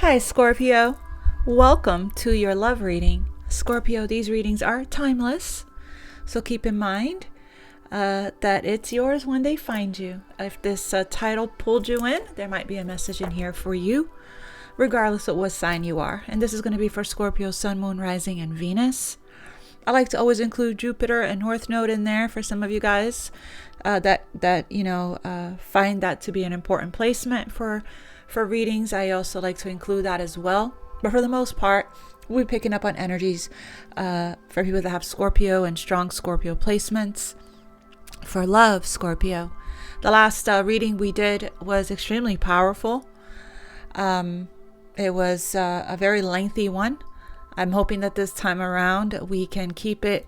Hi, Scorpio. Welcome to your love reading. Scorpio, these readings are timeless, so keep in mind that it's yours when they find you. If this title pulled you in, there might be a message in here for you, regardless of what sign you are. And this is going to be for Scorpio, Sun, Moon, Rising, and Venus. I like to always include Jupiter and North Node in there for some of you guys that find that to be an important placement for readings. I also like to include that as well. But for the most part, we're picking up on energies for people that have Scorpio and strong Scorpio placements. For love, Scorpio, the last reading we did was extremely powerful. It was a very lengthy one. I'm hoping that this time around we can keep it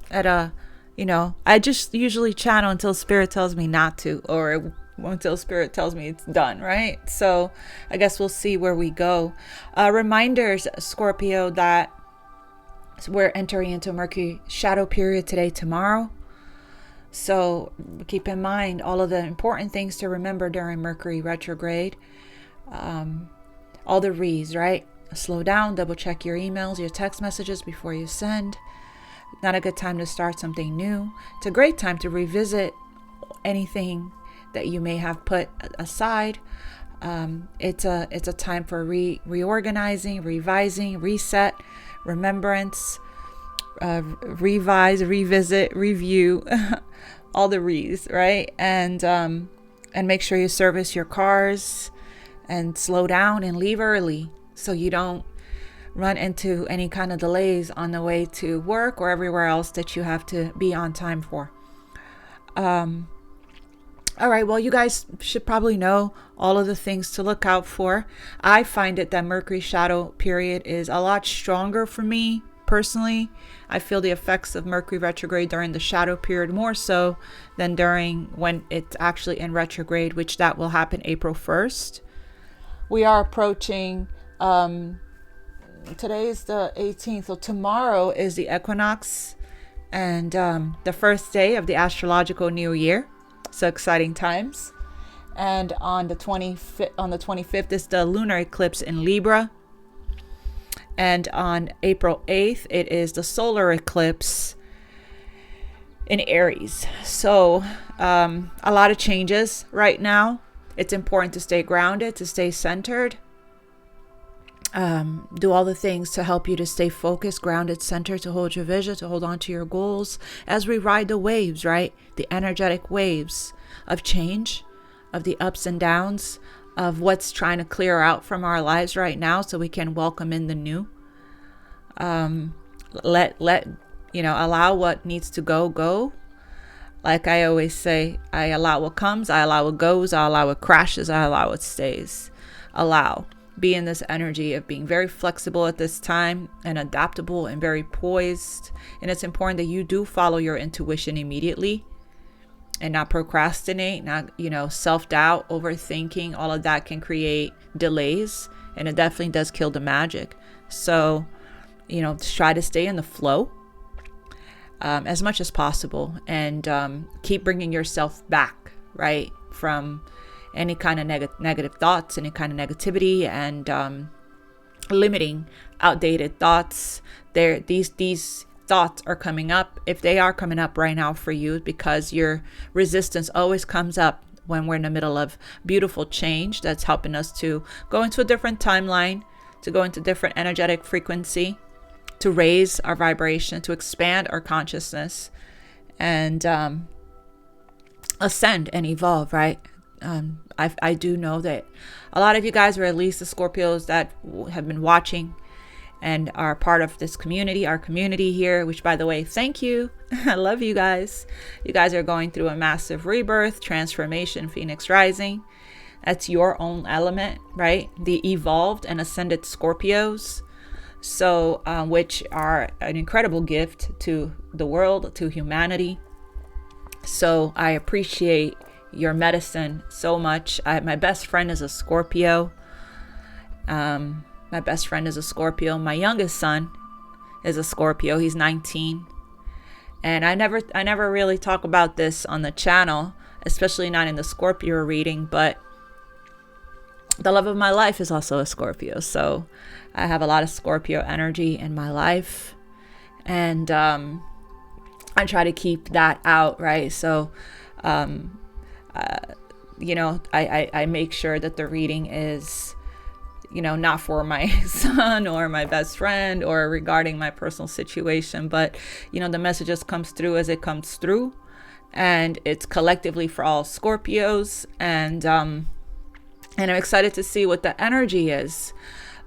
at I just usually channel until Spirit tells me not to, or until Spirit tells me it's done, right? So I guess we'll see where we go. Reminders, Scorpio, that we're entering into a Mercury shadow period today, tomorrow. So keep in mind all of the important things to remember during Mercury retrograde. All the re's, right? Slow down, double check your emails, your text messages before you send. Not a good time to start something new. It's a great time to revisit anything that you may have put aside. It's a time for reorganizing, revising, reset, remembrance, revise, revisit, review, all the re's, right? And make sure you service your cars and slow down and leave early so you don't run into any kind of delays on the way to work or everywhere else that you have to be on time for. All right, well, you guys should probably know all of the things to look out for. I find it that Mercury shadow period is a lot stronger for me personally. I feel the effects of Mercury retrograde during the shadow period more so than during when it's actually in retrograde, which that will happen April 1st. We are approaching, today is the 18th, so tomorrow is the equinox and the first day of the astrological new year. So exciting times. And on the 25th is the lunar eclipse in Libra. And on April 8th, it is the solar eclipse in Aries. So a lot of changes right now. It's important to stay grounded, to stay centered. Do all the things to help you to stay focused, grounded, centered, to hold your vision, to hold on to your goals as we ride the waves, right? The energetic waves of change, of the ups and downs, of what's trying to clear out from our lives right now so we can welcome in the new. Allow what needs to go. Like I always say, I allow what comes, I allow what goes, I allow what crashes, I allow what stays. Allow. Be in this energy of being very flexible at this time and adaptable and very poised. And it's important that you do follow your intuition immediately and not procrastinate, not, self-doubt, overthinking. All of that can create delays, and it definitely does kill the magic. So, try to stay in the flow as much as possible and keep bringing yourself back, right, from any kind of negative thoughts, any kind of negativity, and limiting outdated thoughts. These thoughts are coming up. If they are coming up right now for you, because your resistance always comes up when we're in the middle of beautiful change that's helping us to go into a different timeline, to go into different energetic frequency, to raise our vibration, to expand our consciousness, and ascend and evolve, right? I do know that a lot of you guys, or at least the Scorpios that have been watching and are part of this community, our community here, which, by the way, thank you. I love you guys. You guys are going through a massive rebirth, transformation, Phoenix rising. That's your own element, right? The evolved and ascended Scorpios. So, which are an incredible gift to the world, to humanity. So I appreciate your medicine so much. My best friend is a Scorpio. My best friend is a Scorpio. My youngest son is a Scorpio. He's 19. And I never really talk about this on the channel, especially not in the Scorpio reading, but the love of my life is also a Scorpio. So I have a lot of Scorpio energy in my life. And I try to keep that out, right? So, you know, I make sure that the reading is, you know, not for my son or my best friend or regarding my personal situation, but, you know, the message just comes through as it comes through. And it's collectively for all Scorpios. And I'm excited to see what the energy is.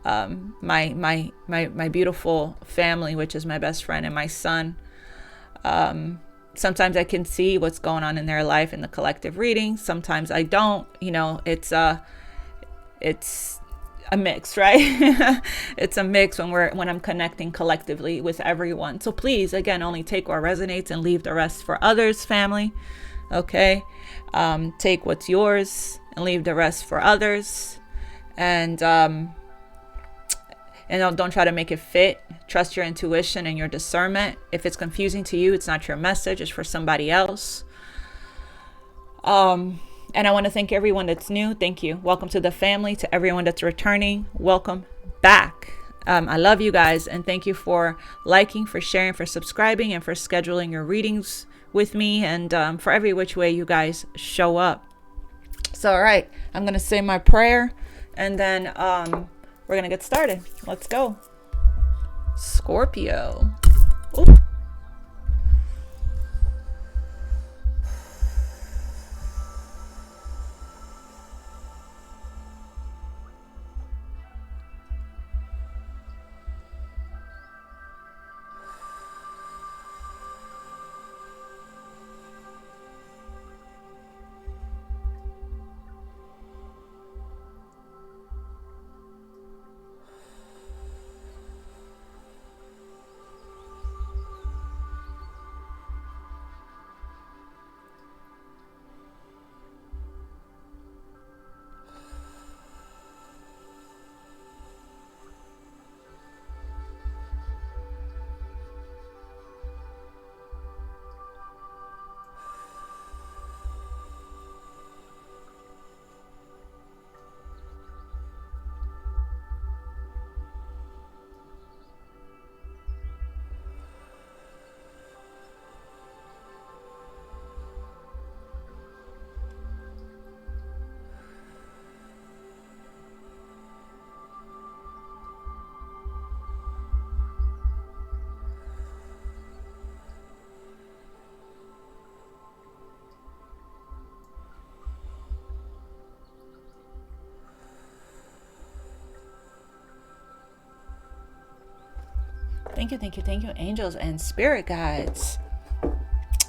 My beautiful family, which is my best friend and my son. Sometimes I can see what's going on in their life in the collective reading. Sometimes I don't. You know, it's a mix, right? It's a mix when I'm connecting collectively with everyone. So please, again, only take what resonates and leave the rest for others, family. Okay, take what's yours and leave the rest for others. And don't try to make it fit. Trust your intuition and your discernment. If it's confusing to you, it's not your message. It's for somebody else. And I want to thank everyone that's new. Thank you. Welcome to the family. To everyone that's returning, welcome back. I love you guys. And thank you for liking, for sharing, for subscribing, and for scheduling your readings with me. And for every which way you guys show up. So, all right. I'm going to say my prayer. And then we're going to get started. Let's go. Scorpio. Ooh. Thank you, angels and spirit guides. All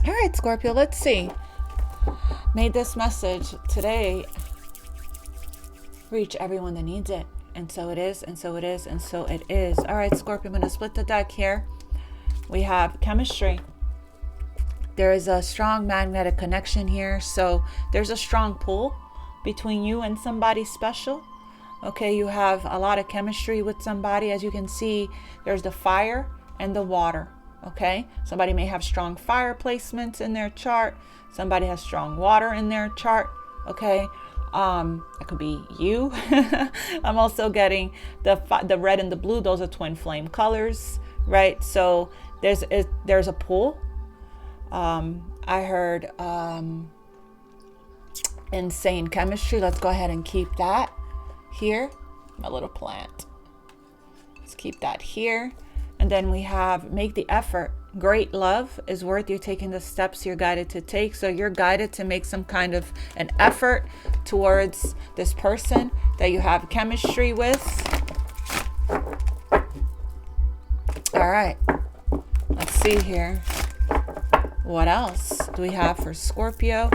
right, Scorpio, let's see. May this message today reach everyone that needs it. And so it is, and so it is, and so it is. All right, Scorpio, I'm going to split the deck here. We have chemistry. There is a strong magnetic connection here. So there's a strong pull between you and somebody special. Okay, you have a lot of chemistry with somebody. As you can see, there's the fire and the water. Okay, somebody may have strong fire placements in their chart. Somebody has strong water in their chart. Okay, it could be you. I'm also getting the red and the blue. Those are twin flame colors, right? So there's a pull. I heard insane chemistry. Let's go ahead and keep that here. My little plant. Let's keep that here. And then we have make the effort. Great love is worth you taking the steps you're guided to take. So you're guided to make some kind of an effort towards this person that you have chemistry with. All right. Let's see here. What else do we have for Scorpio?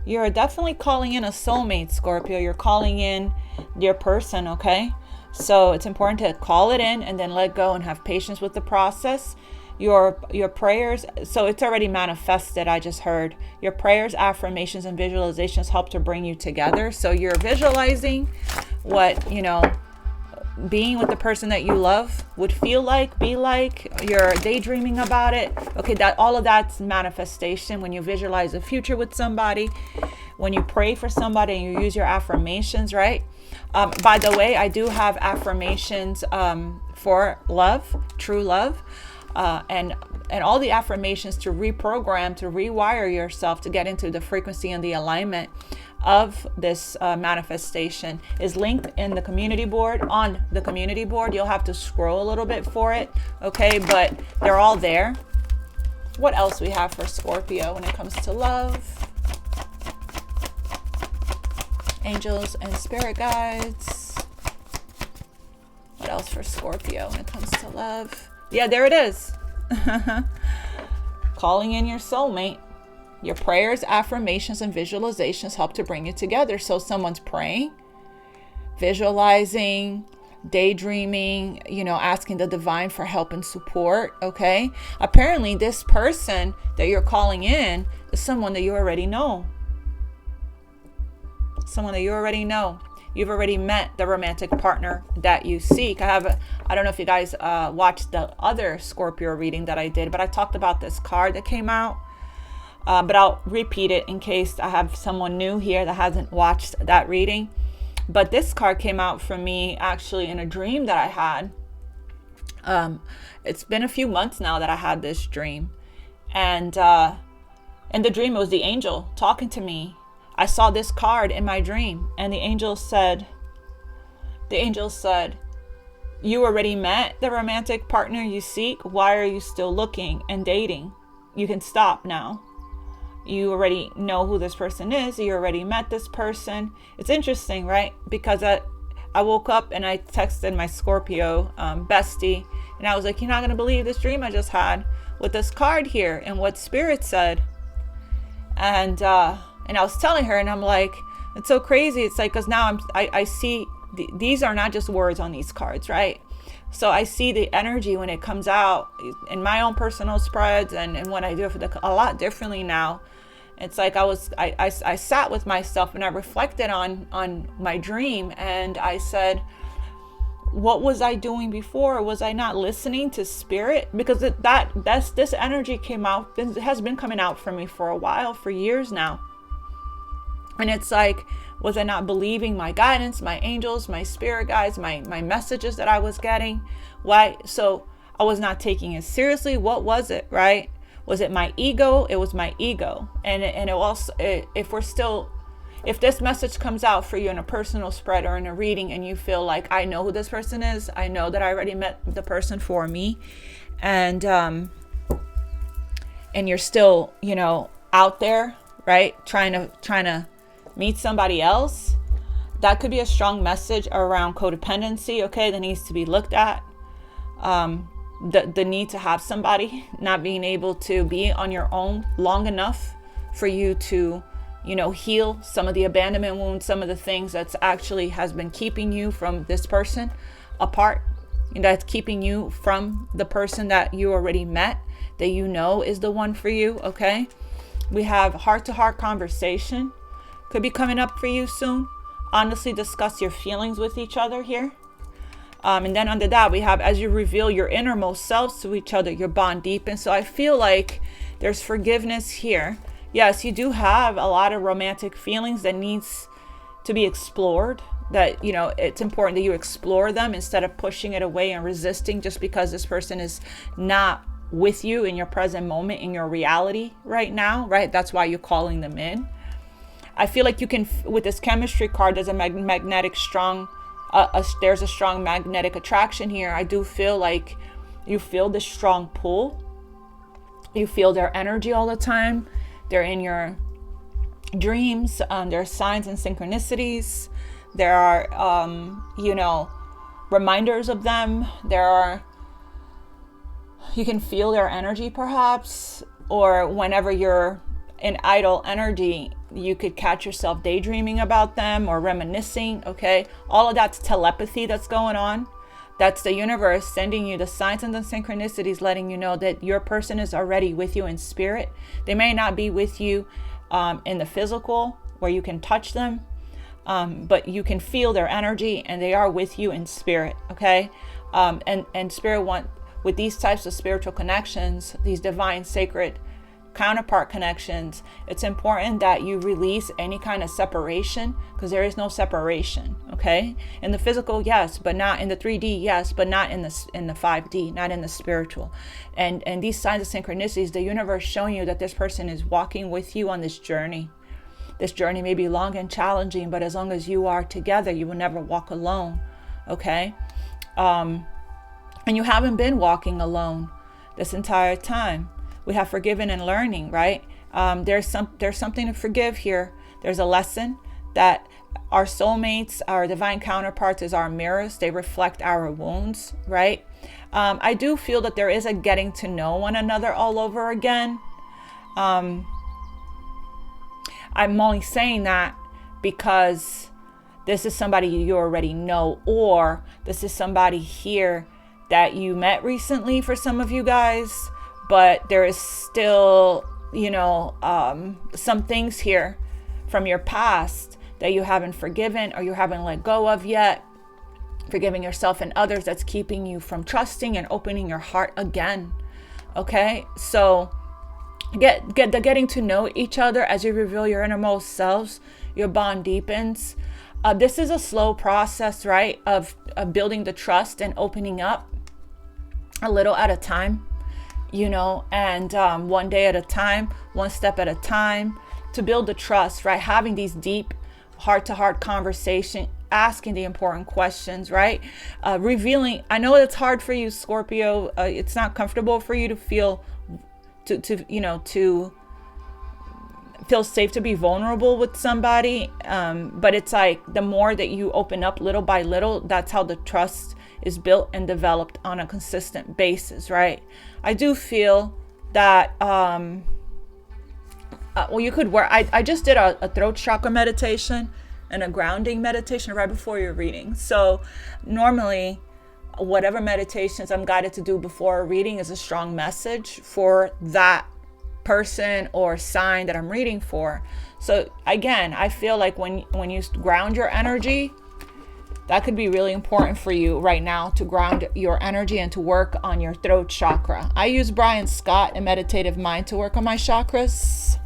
You're definitely calling in a soulmate, Scorpio. You're calling in your person, okay? So it's important to call it in and then let go and have patience with the process. Your prayers, so it's already manifested, I just heard. Your prayers, affirmations, and visualizations help to bring you together. So you're visualizing what, being with the person that you love would feel like, be like. You're daydreaming about it. Okay, all of that's manifestation. When you visualize a future with somebody, when you pray for somebody and you use your affirmations, right? By the way, I do have affirmations for love, true love, and all the affirmations to reprogram, to rewire yourself to get into the frequency and the alignment of this manifestation is linked in the community board. On the community board, you'll have to scroll a little bit for it, okay? But they're all there. What else we have for Scorpio when it comes to love? Angels and spirit guides. What else for Scorpio when it comes to love? Yeah, there it is. Calling in your soulmate. Your prayers, affirmations, and visualizations help to bring you together. So someone's praying, visualizing, daydreaming, asking the divine for help and support, okay? Apparently, this person that you're calling in is someone that you already know. Someone that you already know. You've already met the romantic partner that you seek. I don't know if you guys watched the other Scorpio reading that I did, but I talked about this card that came out. But I'll repeat it in case I have someone new here that hasn't watched that reading. But this card came out for me actually in a dream that I had. It's been a few months now that I had this dream. And in the dream, it was the angel talking to me. I saw this card in my dream, and the angel said, you already met the romantic partner you seek. Why are you still looking and dating? You can stop now. You already know who this person is. You already met this person. It's interesting, right? Because I woke up and I texted my Scorpio bestie, and I was like, you're not going to believe this dream I just had with this card here and what spirit said. And I was telling her, and I'm like, it's so crazy. It's like, because now I see these are not just words on these cards, right? So I see the energy when it comes out in my own personal spreads and what I do for a lot differently now. It's like I sat with myself and I reflected on my dream, and I said, what was I doing before? Was I not listening to spirit? Because this energy came out, it has been coming out for me for a while, for years now. And it's like, was I not believing my guidance, my angels, my spirit guides, my messages that I was getting? Why? So I was not taking it seriously. What was it, right? Was it my ego? It was my ego. And it also, if this message comes out for you in a personal spread or in a reading, and you feel like, I know who this person is, I know that I already met the person for me, and you're still, out there, right, trying to meet somebody else, that could be a strong message around codependency, okay, that needs to be looked at. The need to have somebody, not being able to be on your own long enough for you to, heal some of the abandonment wounds, some of the things that's actually has been keeping you from this person apart, and that's keeping you from the person that you already met, that is the one for you, okay? We have heart-to-heart conversation. Could be coming up for you soon. Honestly, discuss your feelings with each other here. And then under that, we have, as you reveal your innermost selves to each other, your bond deepens. So I feel like there's forgiveness here. Yes, you do have a lot of romantic feelings that needs to be explored. That, it's important that you explore them instead of pushing it away and resisting just because this person is not with you in your present moment, in your reality right now, right? That's why you're calling them in. I feel like you can, with this chemistry card, there's a magnetic strong, there's a strong magnetic attraction here. I do feel like you feel this strong pull. You feel their energy all the time. They're in your dreams. There are signs and synchronicities. There are, reminders of them. You can feel their energy perhaps, or whenever you're in idle energy, you could catch yourself daydreaming about them or reminiscing, okay? All of that's telepathy that's going on. That's the universe sending you the signs and the synchronicities, letting you know that your person is already with you in spirit. They may not be with you in the physical where you can touch them, but you can feel their energy and they are with you in spirit, okay? And spirit with these types of spiritual connections, these divine sacred counterpart connections, it's important that you release any kind of separation, because there is no separation. Okay, in the physical, yes, but not in the 3D. Yes, but not in the 5D, not in the spiritual. And these signs of synchronicities, the universe showing you that this person is walking with you on this journey. This journey may be long and challenging, but as long as you are together, you will never walk alone. Okay, and you haven't been walking alone this entire time. We have forgiven and learning, right? There's something to forgive here. There's a lesson that our soulmates, our divine counterparts, is our mirrors. They reflect our wounds, right? I do feel that there is a getting to know one another all over again. I'm only saying that because this is somebody you already know, or this is somebody here that you met recently for some of you guys, but there is still, some things here from your past that you haven't forgiven or you haven't let go of yet. Forgiving yourself and others, that's keeping you from trusting and opening your heart again. Okay, so getting to know each other as you reveal your innermost selves, your bond deepens. This is a slow process, right, of building the trust and opening up a little at a time, and one day at a time, one step at a time, to build the trust, right? Having these deep heart-to-heart conversation, asking the important questions, right? Revealing. I know it's hard for you, Scorpio. It's not comfortable for you to feel to feel safe to be vulnerable with somebody, but it's like the more that you open up little by little, that's how the trust is built and developed on a consistent basis, right? I do feel that you could work. I just did a throat chakra meditation and a grounding meditation right before your reading. So normally, whatever meditations I'm guided to do before a reading is a strong message for that person or sign that I'm reading for. So again, I feel like when you ground your energy, that could be really important for you right now, to ground your energy and to work on your throat chakra. I use Brian Scott and Meditative Mind to work on my chakras.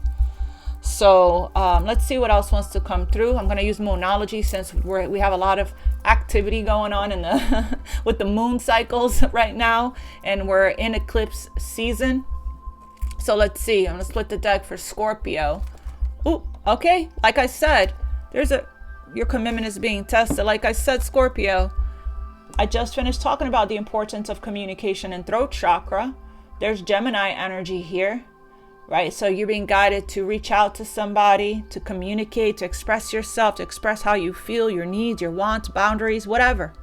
So let's see what else wants to come through. I'm going to use moonology since we have a lot of activity going on in the with the moon cycles right now, and we're in eclipse season. So let's see. I'm going to split the deck for Scorpio. Ooh, okay. Like I said, your commitment is being tested. Like I said, Scorpio, I just finished talking about the importance of communication and throat chakra. There's Gemini energy here. Right? So you're being guided to reach out to somebody, to communicate, to express yourself, to express how you feel, your needs, your wants, boundaries, whatever.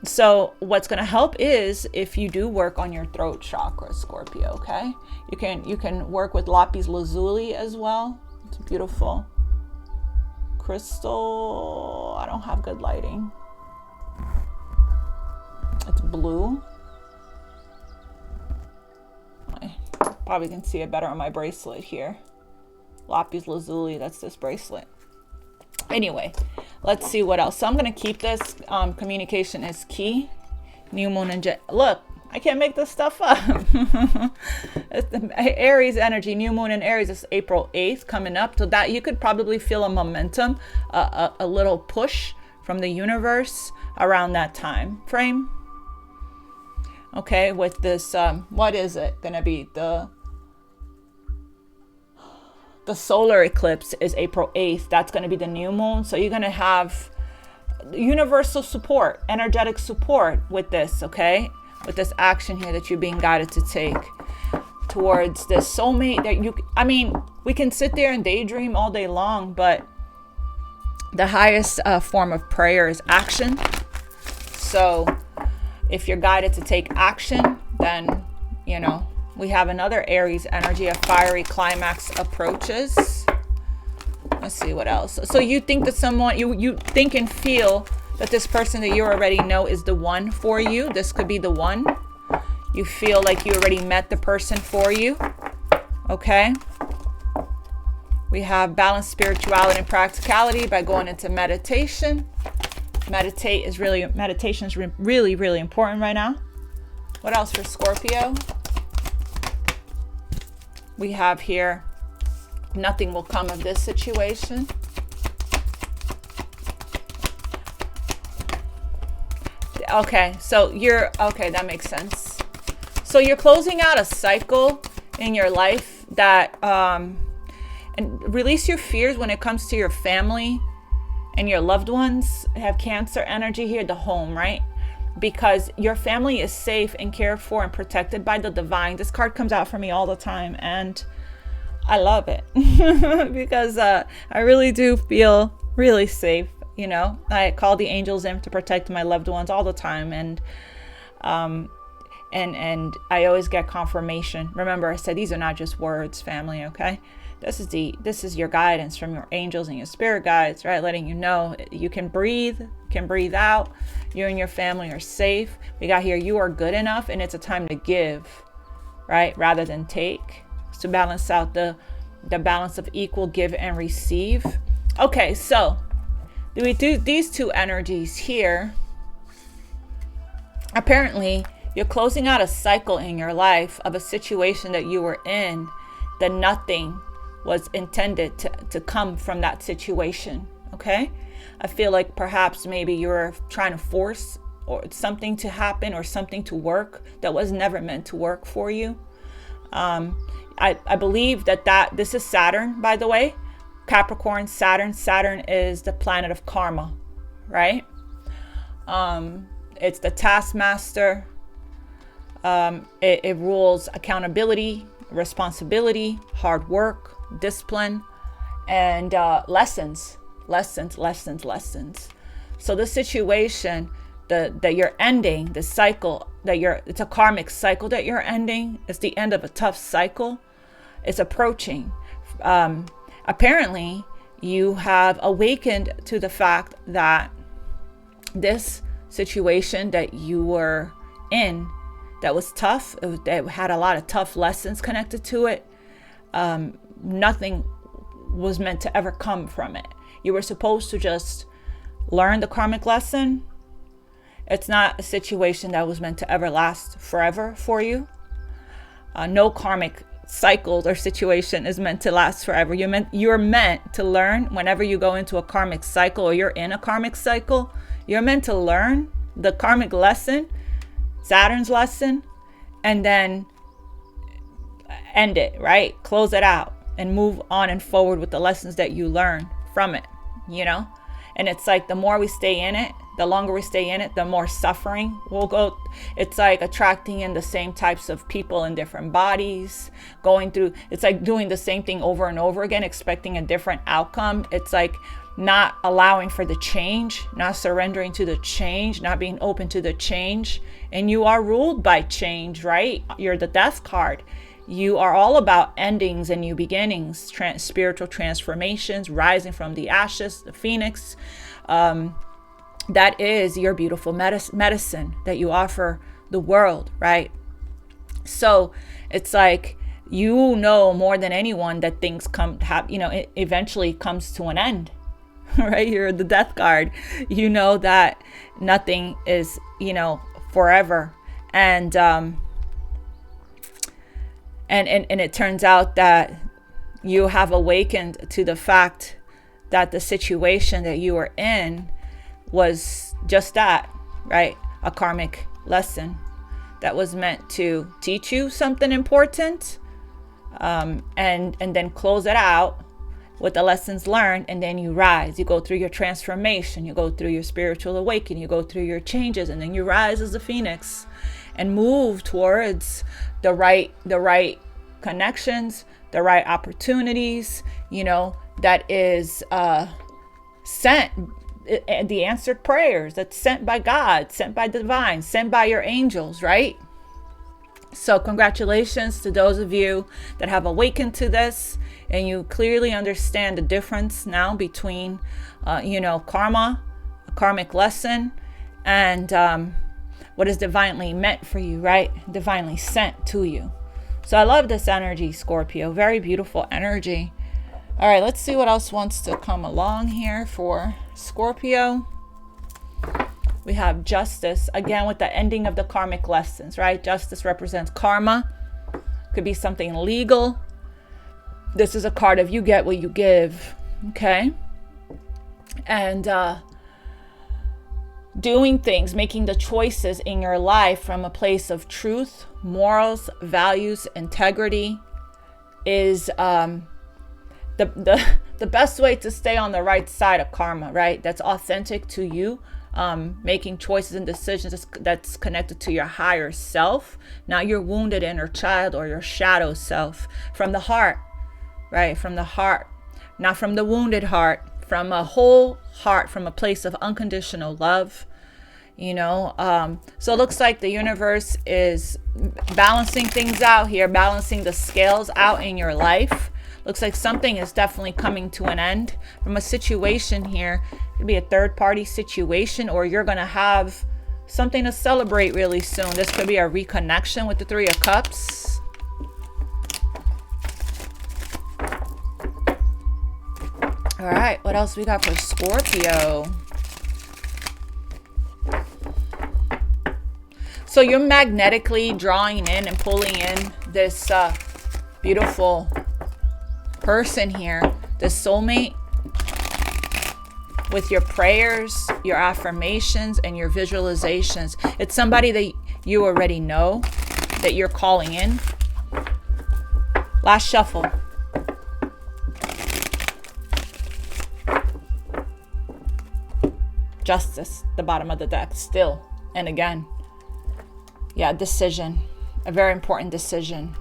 So what's going to help is if you do work on your throat chakra, Scorpio, okay? You can work with lapis lazuli as well. It's beautiful. Crystal, I don't have good lighting. It's blue. Probably can see it better on my bracelet here. Lapis lazuli, that's this bracelet. Anyway, let's see what else. So I'm going to keep this. Communication is key. New moon and look, I can't make this stuff up. It's the Aries energy, new moon in Aries is April 8th coming up. So that you could probably feel a momentum, a little push from the universe around that time frame. Okay, with this, what is it going to be? The solar eclipse is April 8th. That's going to be the new moon. So you're going to have universal support, energetic support with this, okay? With this action here that you're being guided to take towards this soulmate that we can sit there and daydream all day long, but the highest form of prayer is action. So if you're guided to take action, then, we have another Aries energy, a fiery climax approaches. Let's see what else. So you think that someone, you think and feel that this person that you already know is the one for you. This could be the one. You feel like you already met the person for you. Okay. We have balanced spirituality and practicality by going into meditation. Meditation is really, really important right now. What else for Scorpio? we have here, nothing will come of this situation. Okay, so okay, that makes sense. So you're closing out a cycle in your life that, and release your fears when it comes to your family and your loved ones. Have Cancer energy here, the home, right? Because your family is safe and cared for and protected by the divine. This card comes out for me all the time, and I love it because I really do feel really safe. You know, I call the angels in to protect my loved ones all the time, and I always get confirmation. Remember, I said these are not just words, family. Okay, this is your guidance from your angels and your spirit guides, right? Letting you know you can breathe, out. You and your family are safe. We got here, you are good enough, and it's a time to give, right, rather than take, to balance out the balance of equal give and receive. Okay, so we do these two energies here. Apparently, you're closing out a cycle in your life of a situation that you were in, that nothing was intended to come from that situation. Okay, I feel like perhaps maybe you're trying to force or something to happen or something to work that was never meant to work for you. I believe that this is Saturn, by the way. Capricorn, Saturn is the planet of karma, right? It's the taskmaster. It rules accountability, responsibility, hard work, discipline, and lessons. So the situation that you're ending, the cycle it's a karmic cycle that you're ending. It's the end of a tough cycle. It's approaching. Apparently, you have awakened to the fact that this situation that you were in, that was tough, that had a lot of tough lessons connected to it, nothing was meant to ever come from it. You were supposed to just learn the karmic lesson. It's not a situation that was meant to ever last forever for you. No karmic cycle or situation is meant to last forever. You're meant to learn whenever you go into a karmic cycle, or you're in a karmic cycle. You're meant to learn the karmic lesson, Saturn's lesson, and then end it, right? Close it out and move on and forward with the lessons that you learn from it, you know? And it's like the more we stay in it, the longer we stay in it, the more suffering we'll go. It's like attracting in the same types of people in different bodies, it's like doing the same thing over and over again, expecting a different outcome. It's like not allowing for the change, not surrendering to the change, not being open to the change. And you are ruled by change, right? You're the death card. You are all about endings and new beginnings, spiritual transformations, rising from the ashes, the phoenix. That is your beautiful medicine that you offer the world, right? So it's like, you know more than anyone that things it eventually comes to an end, right? You're the death card. You know that nothing is, forever. And it turns out that you have awakened to the fact that the situation that you were in was just that, right? A karmic lesson that was meant to teach you something important, and then close it out with the lessons learned, and then you rise. You go through your transformation, you go through your spiritual awakening, you go through your changes, and then you rise as a phoenix and move towards the right connections, the right opportunities, that is sent, the answered prayers that's sent by God, sent by the divine, sent by your angels, right? So congratulations to those of you that have awakened to this, and you clearly understand the difference now between, karma, a karmic lesson, and what is divinely meant for you, right? Divinely sent to you. So I love this energy, Scorpio. Very beautiful energy. All right, let's see what else wants to come along here for Scorpio. We have justice, again with the ending of the karmic lessons, right? Justice represents karma. Could be something legal. This is a card of you get what you give. Okay. And doing things, making the choices in your life from a place of truth, morals, values, integrity is the best way to stay on the right side of karma, right? That's authentic to you. Making choices and decisions that's connected to your higher self, not your wounded inner child or your shadow self. From the heart, right? From the heart, not from the wounded heart, from a whole heart, from a place of unconditional love, you know. So it looks like the universe is balancing things out here, balancing the scales out in your life. Looks like something is definitely coming to an end from a situation here. It could be a third-party situation, or you're going to have something to celebrate really soon. This could be a reconnection with the Three of Cups. All right, what else we got for Scorpio? So you're magnetically drawing in and pulling in this beautiful person here, the soulmate, with your prayers, your affirmations, and your visualizations. It's somebody that you already know, that you're calling in. Last shuffle. Justice, the bottom of the deck, still and again. Yeah, decision, a very important decision.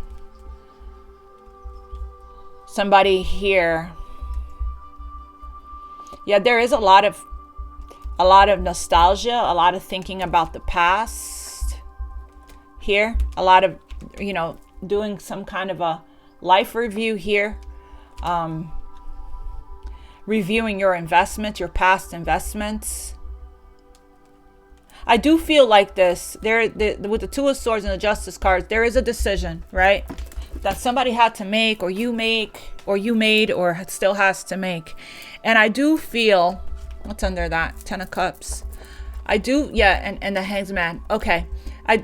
Somebody here. Yeah, there is a lot of nostalgia, a lot of thinking about the past here, a lot of, you know, doing some kind of a life review here, reviewing your investments, your past investments. I do feel like this, with the Two of Swords and the Justice cards, there is a decision, right? That somebody had to make, or you made, or still has to make. And I do feel, what's under that? Ten of Cups. I do, yeah, and the Hanged Man. Okay,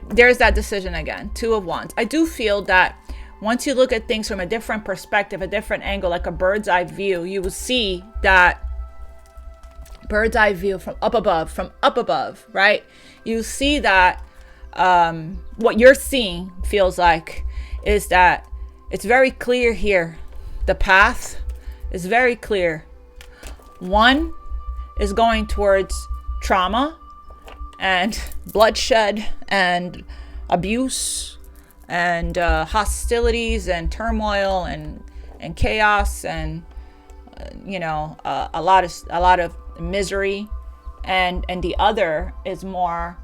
there's that decision again. Two of Wands. I do feel that once you look at things from a different perspective, a different angle, like a bird's eye view, you will see that bird's eye view from up above, right? You see that what you're seeing feels like is that it's very clear here. The path is very clear. One is going towards trauma and bloodshed and abuse and hostilities and turmoil and chaos and a lot of misery, and the other is more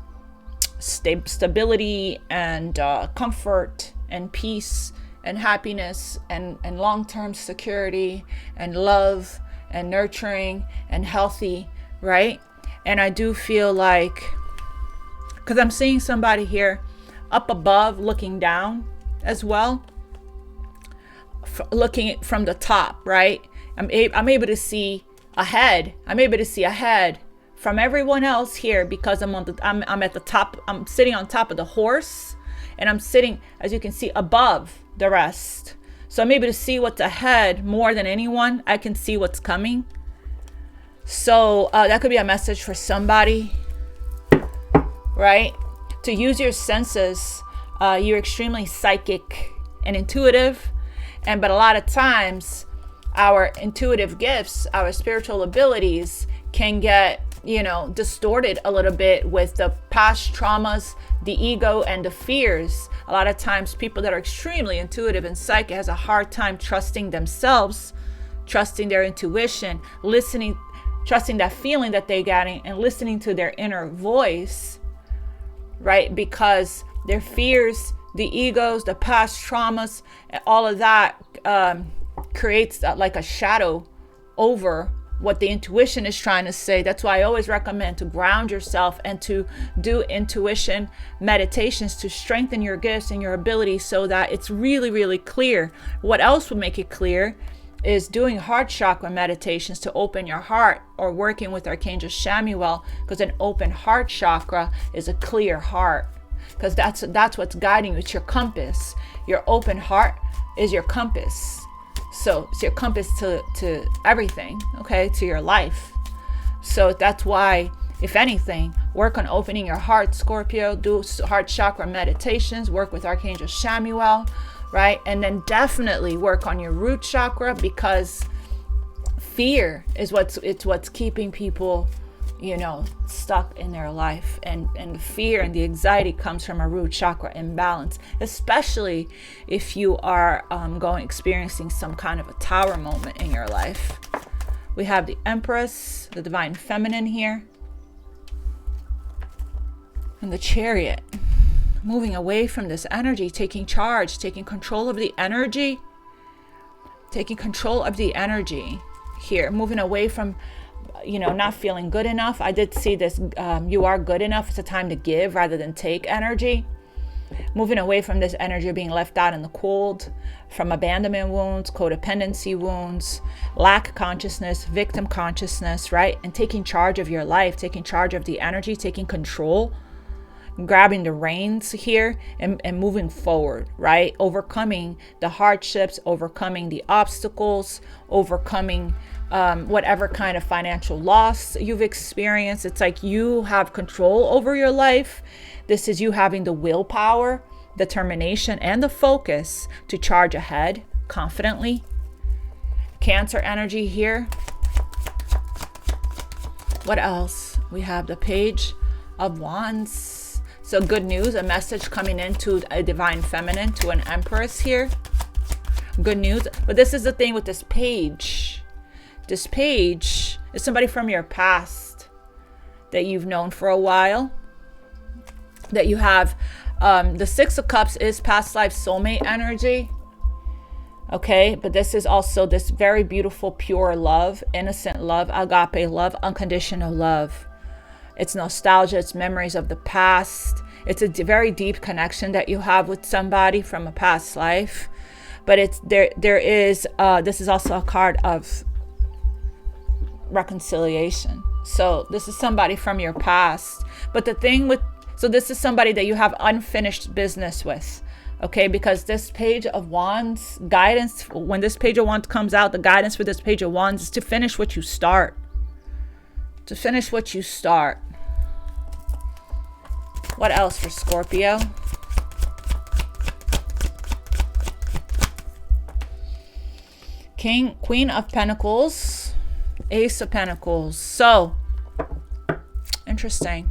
stability and comfort and peace and happiness and long-term security and love and nurturing and healthy, right? And I do feel like, because I'm seeing somebody here up above looking down as well, looking from the top, right? I'm able to see ahead. I'm able to see ahead from everyone else here, because I'm at the top. I'm sitting on top of the horse, and I'm sitting, as you can see, above the rest. So I'm able to see what's ahead more than anyone. I can see what's coming. So that could be a message for somebody, right? To use your senses. You're extremely psychic and intuitive, but a lot of times our intuitive gifts, our spiritual abilities can get, distorted a little bit with the past traumas, the ego, and the fears. A lot of times people that are extremely intuitive and psychic has a hard time trusting themselves, trusting their intuition, listening, trusting that feeling that they're getting, and listening to their inner voice, right? Because their fears, the egos, the past traumas, all of that creates like a shadow over what the intuition is trying to say. That's why I always recommend to ground yourself and to do intuition meditations to strengthen your gifts and your abilities so that it's really, really clear. What else would make it clear is doing heart chakra meditations to open your heart, or working with Archangel Chamuel, because an open heart chakra is a clear heart, because that's what's guiding you. It's your compass. Your open heart is your compass. So it's your compass to everything, okay, to your life. So that's why, if anything, work on opening your heart, Scorpio. Do heart chakra meditations, work with Archangel Chamuel, right? And then definitely work on your root chakra, because fear is what's keeping people, you know, stuck in their life. And the fear and the anxiety comes from a root chakra imbalance, especially if you are experiencing some kind of a tower moment in your life. We have the Empress, the Divine Feminine here, and the Chariot, moving away from this energy, taking charge, taking control of the energy, here, moving away from, you know, not feeling good enough. I did see this, you are good enough. It's a time to give rather than take energy. Moving away from this energy of being left out in the cold, from abandonment wounds, codependency wounds, lack consciousness, victim consciousness, right? And taking charge of your life, taking charge of the energy, taking control, grabbing the reins here and moving forward, right? Overcoming the hardships, overcoming the obstacles, overcoming whatever kind of financial loss you've experienced. It's like you have control over your life. This is you having the willpower, determination, and the focus to charge ahead confidently. Cancer energy here. What else? We have the Page of Wands. So good news, a message coming into a Divine Feminine, to an Empress here. Good news. But this is the thing with this page. This page is somebody from your past that you've known for a while. That you have, the Six of Cups is past life soulmate energy. Okay, but this is also this very beautiful, pure love, innocent love, agape love, unconditional love. It's nostalgia, it's memories of the past. It's a very deep connection that you have with somebody from a past life. But it's there is this is also a card of reconciliation. So this is somebody from your past. But the thing with, so this is somebody that you have unfinished business with. Okay, because this Page of Wands guidance, when this Page of Wands comes out, the guidance for this Page of Wands is to finish what you start. To finish what you start. What else for Scorpio? Queen of Pentacles, Ace of Pentacles. So, interesting.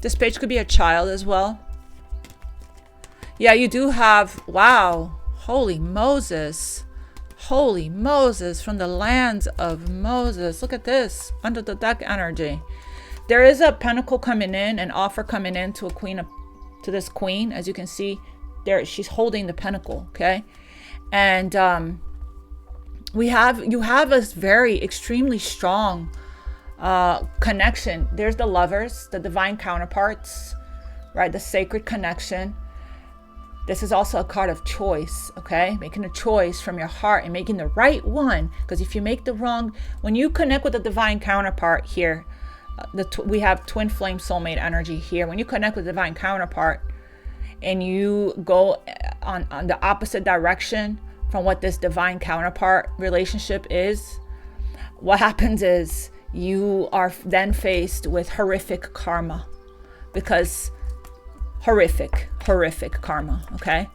This page could be a child as well. Yeah, you do have, wow, holy Moses. Holy Moses, from the lands of Moses. Look at this, under the deck energy. There is a pentacle coming in, an offer coming in to to this queen. As you can see there, she's holding the pentacle, okay? And you have a very extremely strong connection. There's the lovers, the divine counterparts, right? The sacred connection. This is also a card of choice, okay? Making a choice from your heart and making the right one. Because if you make the wrong, when you connect with the divine counterpart here, we have twin flame soulmate energy here. When you connect with the divine counterpart and you go on the opposite direction from what this divine counterpart relationship is, what happens is you are then faced with horrific karma. Because horrific karma, okay?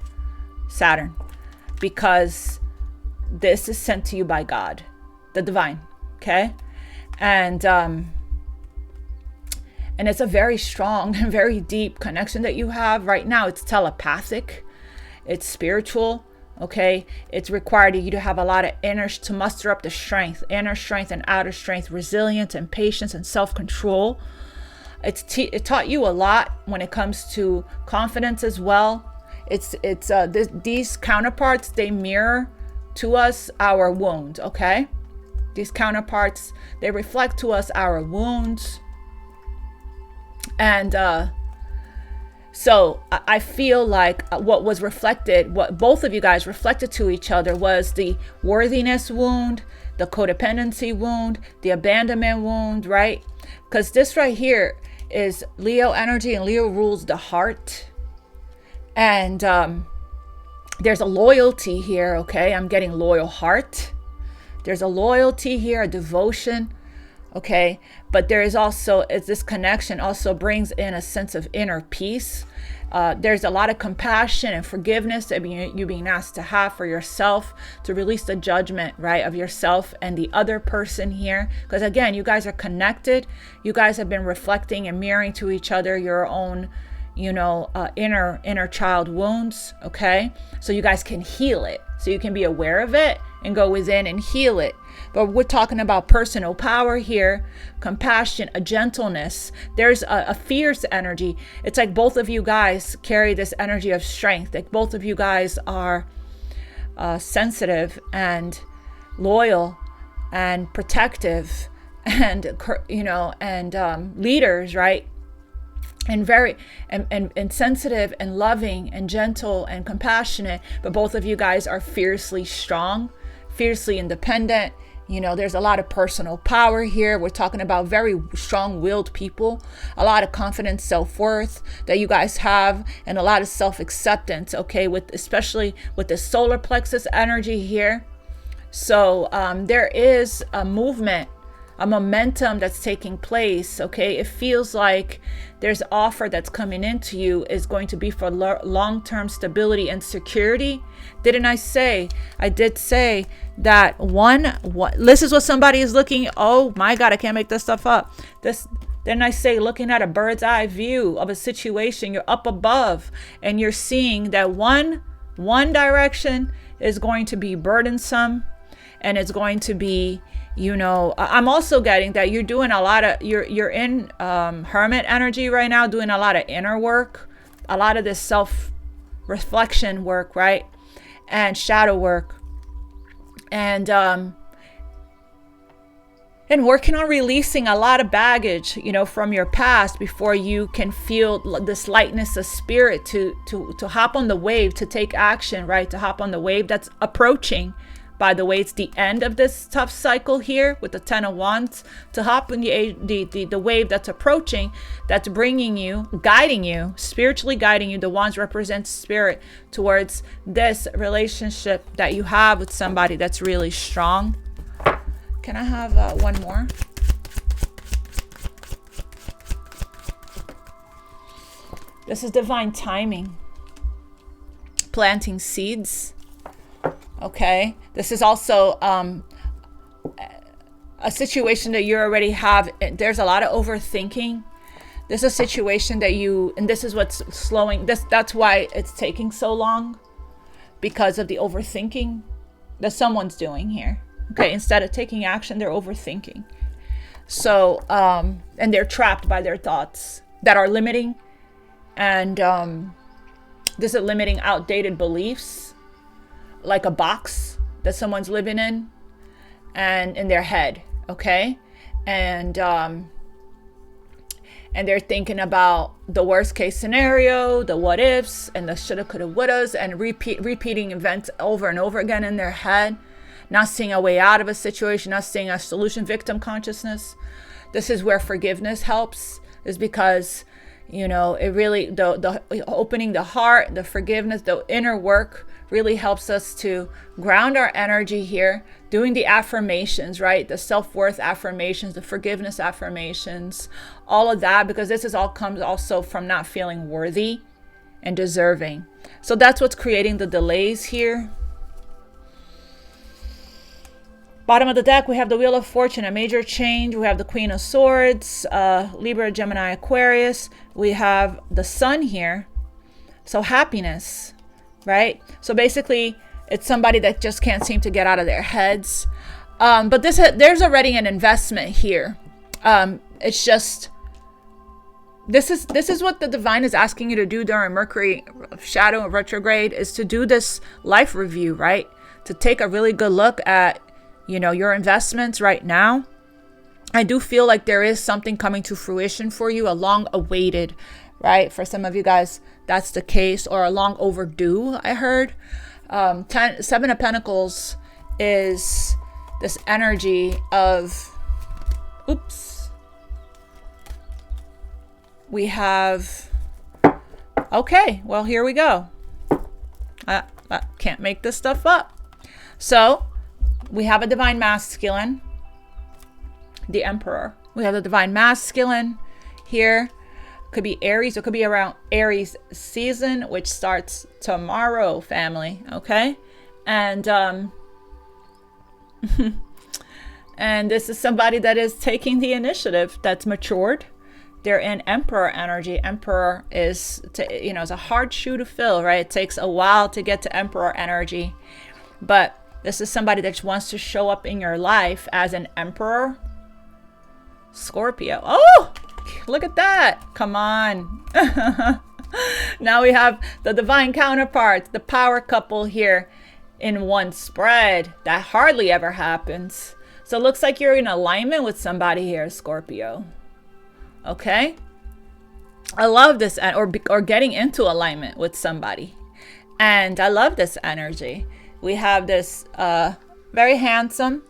Saturn. Because this is sent to you by God, the divine, okay? And it's a very strong and very deep connection that you have right now. It's telepathic, it's spiritual, okay? It's required you to have a lot of to muster up the strength, inner strength and outer strength, resilience and patience and self-control. It taught you a lot when it comes to confidence as well. These counterparts, they mirror to us our wounds, okay? These counterparts, they reflect to us our wounds. And so I feel like what was reflected, what both of you guys reflected to each other, was the worthiness wound, the codependency wound, the abandonment wound, right? Because this right here is Leo energy, and Leo rules the heart. And There's a loyalty here, okay? I'm getting loyal heart. There's a loyalty here, a devotion, okay? But there is also, this connection also brings in a sense of inner peace. There's a lot of compassion and forgiveness that you're being asked to have for yourself, to release the judgment, right, of yourself and the other person here. Because again, you guys are connected. You guys have been reflecting and mirroring to each other your own, inner child wounds, okay? So you guys can heal it. So you can be aware of it and go within and heal it. But we're talking about personal power here, compassion, a gentleness. There's a fierce energy. It's like both of you guys carry this energy of strength. Like both of you guys are sensitive and loyal and protective and, leaders, right? And very and sensitive and loving and gentle and compassionate, but both of you guys are fiercely strong, fiercely independent. There's a lot of personal power here. We're talking about very strong-willed people, a lot of confidence, self-worth that you guys have, and a lot of self-acceptance, okay, especially with the solar plexus energy here. So there is a movement, a momentum that's taking place, okay? It feels like there's an offer that's coming into you is going to be for long-term stability and security. Didn't I say? I did say that this is what somebody is looking, oh my God, I can't make this stuff up. Didn't I say looking at a bird's eye view of a situation, you're up above and you're seeing that one direction is going to be burdensome and it's going to be, I'm also getting that you're doing a lot of, you're in hermit energy right now, doing a lot of inner work, a lot of this self-reflection work, right? And shadow work. And working on releasing a lot of baggage, from your past before you can feel this lightness of spirit to hop on the wave, to take action, right? To hop on the wave that's approaching. By the way, it's the end of this tough cycle here with the 10 of Wands, to hop in the wave that's approaching, that's bringing you, guiding you, spiritually guiding you. The Wands represents spirit towards this relationship that you have with somebody that's really strong. Can I have one more? This is divine timing. Planting seeds. Okay, this is also a situation that you already have. There's a lot of overthinking. This is a situation that and this is what's slowing this. That's why it's taking so long, because of the overthinking that someone's doing here. Okay, instead of taking action, they're overthinking. So, and they're trapped by their thoughts that are limiting, and this is limiting outdated beliefs. Like a box that someone's living in and in their head, okay? And they're thinking about the worst case scenario, the what ifs, and the shoulda, coulda, wouldas, and repeating events over and over again in their head, not seeing a way out of a situation, not seeing a solution, victim consciousness. This is where forgiveness helps, is because, it really, the opening the heart, the forgiveness, the inner work really helps us to ground our energy here, doing the affirmations, right? The self-worth affirmations, the forgiveness affirmations, all of that, because this all comes also from not feeling worthy and deserving. So that's what's creating the delays here. Bottom of the deck, we have the Wheel of Fortune, a major change. We have the Queen of Swords, Libra, Gemini, Aquarius. We have the Sun here. So happiness, right? So basically, it's somebody that just can't seem to get out of their heads. But there's already an investment here. It's just, this is what the divine is asking you to do during Mercury shadow retrograde, is to do this life review, right? To take a really good look at, your investments right now. I do feel like there is something coming to fruition for you, a long awaited, right? For some of you guys, that's the case, or a long overdue, I heard. 7 of Pentacles is this energy of, we have, okay, well, here we go. I can't make this stuff up. So we have a divine masculine, the Emperor. We have the divine masculine here. Could be Aries, or could be around Aries season, which starts tomorrow, family. Okay. And and this is somebody that is taking the initiative, that's matured. They're in Emperor energy. Emperor is, is a hard shoe to fill, right? It takes a while to get to Emperor energy. But this is somebody that wants to show up in your life as an Emperor. Scorpio. Oh, look at that. Come on. Now we have the divine counterparts, the power couple here in one spread. That hardly ever happens. So it looks like you're in alignment with somebody here, Scorpio. Okay. I love this, or getting into alignment with somebody. And I love this energy. We have this very handsome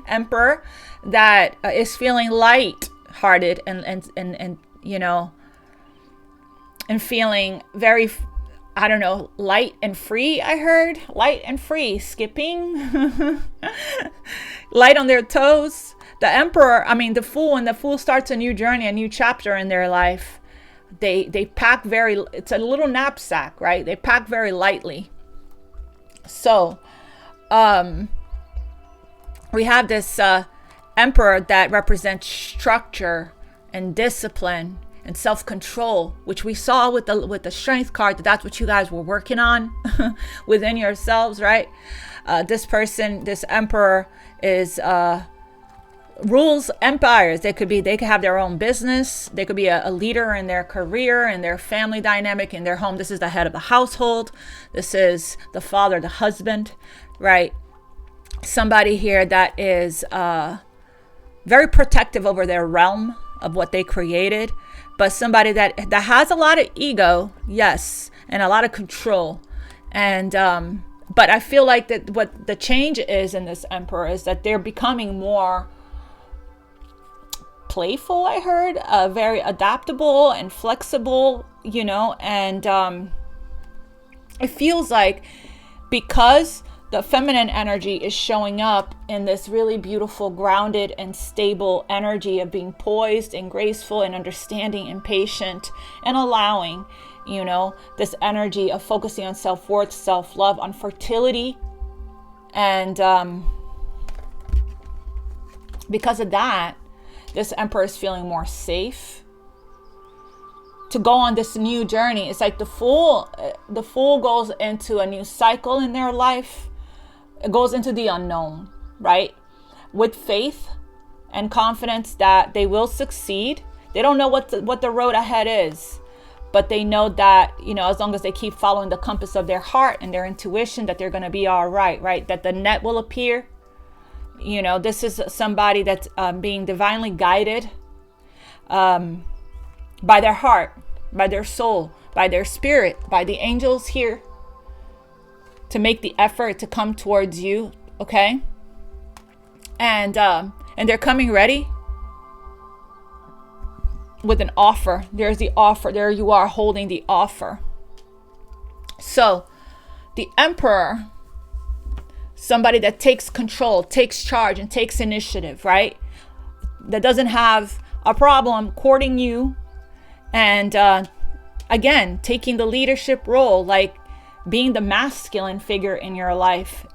Emperor that is feeling light-hearted and feeling very, I don't know, light and free. I heard light and free, skipping, light on their toes. The Emperor, the Fool, when the Fool starts a new journey, a new chapter in their life, they pack it's a little knapsack, right? They pack very lightly. So, we have this Emperor that represents structure and discipline and self-control, which we saw with the Strength card. That's what you guys were working on within yourselves, right? This Emperor is rules empires. They could have their own business. They could be a leader in their career, in their family dynamic, in their home. This is the head of the household. This is the father, the husband, right? Somebody here that is very protective over their realm of what they created, but somebody that has a lot of ego, yes, and a lot of control. And but I feel like that what the change is in this Emperor is that they're becoming more playful. I heard very adaptable and flexible, and it feels like, because the feminine energy is showing up in this really beautiful, grounded and stable energy of being poised and graceful and understanding and patient and allowing, this energy of focusing on self-worth, self-love, on fertility. And because of that, this Emperor is feeling more safe to go on this new journey. It's like the Fool goes into a new cycle in their life. It goes into the unknown, right? With faith and confidence that they will succeed. They don't know what the road ahead is, but they know that, as long as they keep following the compass of their heart and their intuition, that they're going to be all right, right? That the net will appear. This is somebody that's being divinely guided by their heart, by their soul, by their spirit, by the angels here, to make the effort to come towards you, okay? And they're coming ready with an offer. There's the offer. There you are, holding the offer. So the Emperor, somebody that takes control, takes charge, and takes initiative, right? That doesn't have a problem courting you, and again, taking the leadership role, like being the masculine figure in your life.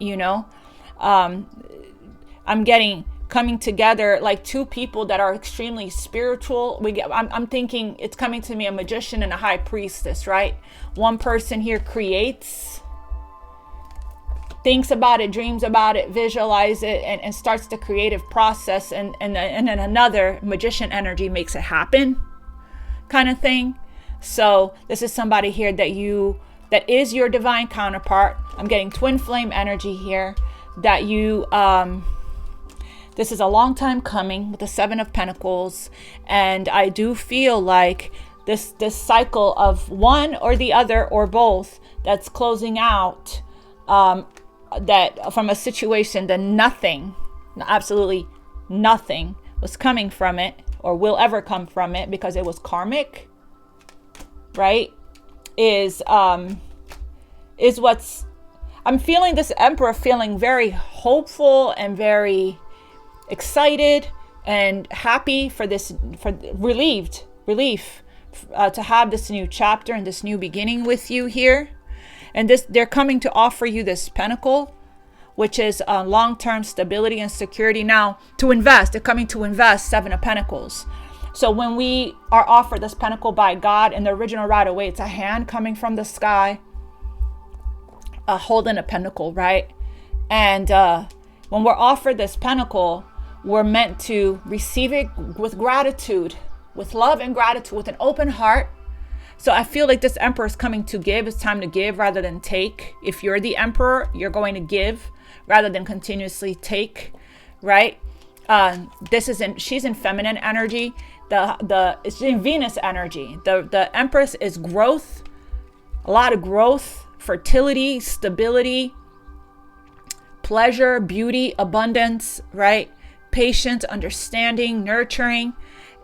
I'm getting coming together like two people that are extremely spiritual. I'm thinking it's coming to me, a magician and a high priestess, right? One person here creates, thinks about it, dreams about it, visualize it, and starts the creative process, and then another magician energy makes it happen, kind of thing. So this is somebody here that is your divine counterpart. I'm getting twin flame energy here, that this is a long time coming with the Seven of Pentacles, and I do feel like this cycle of one or the other or both that's closing out, that from a situation that absolutely nothing was coming from it or will ever come from it, because it was karmic, right? Is is what's, I'm feeling this Emperor feeling very hopeful and very excited and happy for this, for relief, to have this new chapter and this new beginning with you here. And this, they're coming to offer you this pentacle, which is long-term stability and security. Now, to invest, they're coming to invest, Seven of Pentacles. So when we are offered this pentacle by God in the original right away, it's a hand coming from the sky, holding a pentacle, right? And when we're offered this pentacle, we're meant to receive it with gratitude, with love and gratitude, with an open heart. So I feel like this Emperor is coming to give. It's time to give rather than take. If you're the Emperor, you're going to give rather than continuously take, right? She's in feminine energy. It's in Venus energy. The Empress is growth, a lot of growth, fertility, stability, pleasure, beauty, abundance, right? Patience, understanding, nurturing.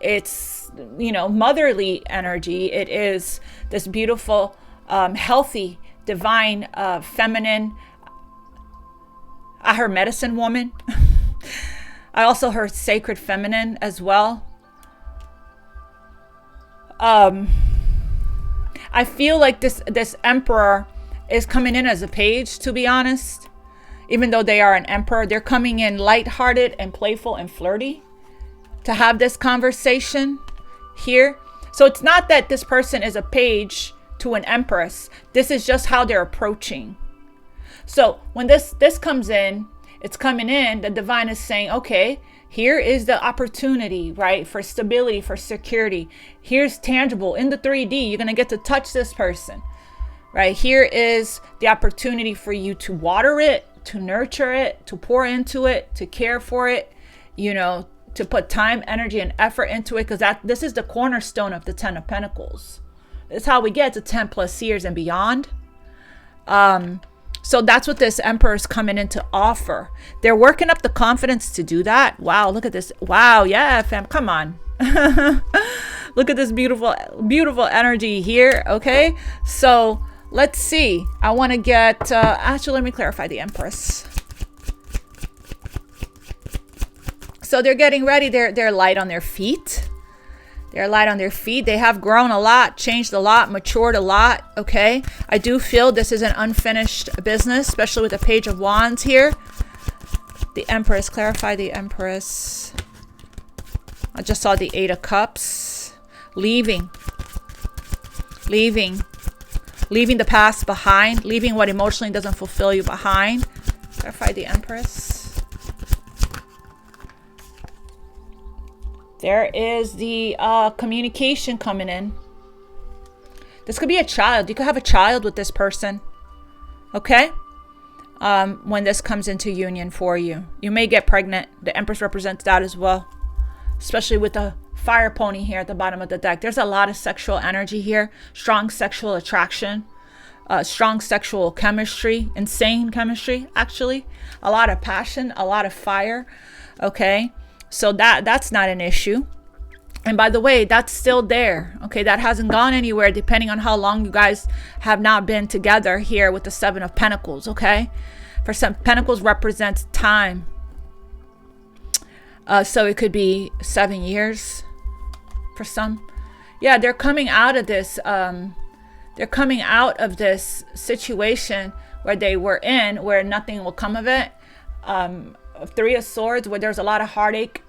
It's, motherly energy. It is this beautiful, healthy, divine, feminine. I heard medicine woman. I also heard sacred feminine as well. I feel like this Emperor is coming in as a page, to be honest. Even though they are an Emperor, they're coming in lighthearted and playful and flirty to have this conversation here. So it's not that this person is a page to an Empress. This is just how they're approaching. So when this comes in, it's coming in, the divine is saying, okay, here is the opportunity, right? For stability, for security. Here's tangible in the 3D. You're going to get to touch this person, right? Here is the opportunity for you to water it, to nurture it, to pour into it, to care for it, to put time, energy, and effort into it, because this is the cornerstone of the 10 of Pentacles. It's how we get to 10 plus years and beyond. So that's what this Emperor is coming in to offer. They're working up the confidence to do that. Wow, look at this. Wow, yeah, fam, come on. Look at this beautiful, beautiful energy here, okay? So let's see. I want to get, actually, let me clarify the Empress. So they're getting ready. They're light on their feet. They're light on their feet. They have grown a lot, changed a lot, matured a lot, okay? I do feel this is an unfinished business, especially with the Page of Wands here. The Empress, clarify the Empress. I just saw the Eight of Cups. Leaving the past behind, leaving what emotionally doesn't fulfill you behind. Clarify the Empress. There is the communication coming in. This could be a child. You could have a child with this person. Okay? When this comes into union for you. You may get pregnant. The Empress represents that as well. Especially with the fire pony here at the bottom of the deck. There's a lot of sexual energy here. Strong sexual attraction. Strong sexual chemistry. Insane chemistry, actually. A lot of passion. A lot of fire. Okay? So that's not an issue. And by the way, that's still there. Okay, that hasn't gone anywhere depending on how long you guys have not been together here with the Seven of Pentacles, okay? For some, Pentacles represents time. So it could be 7 years for some. Yeah, they're coming out of this. They're coming out of this situation where they were in, where nothing will come of it. Three of Swords, where there's a lot of heartache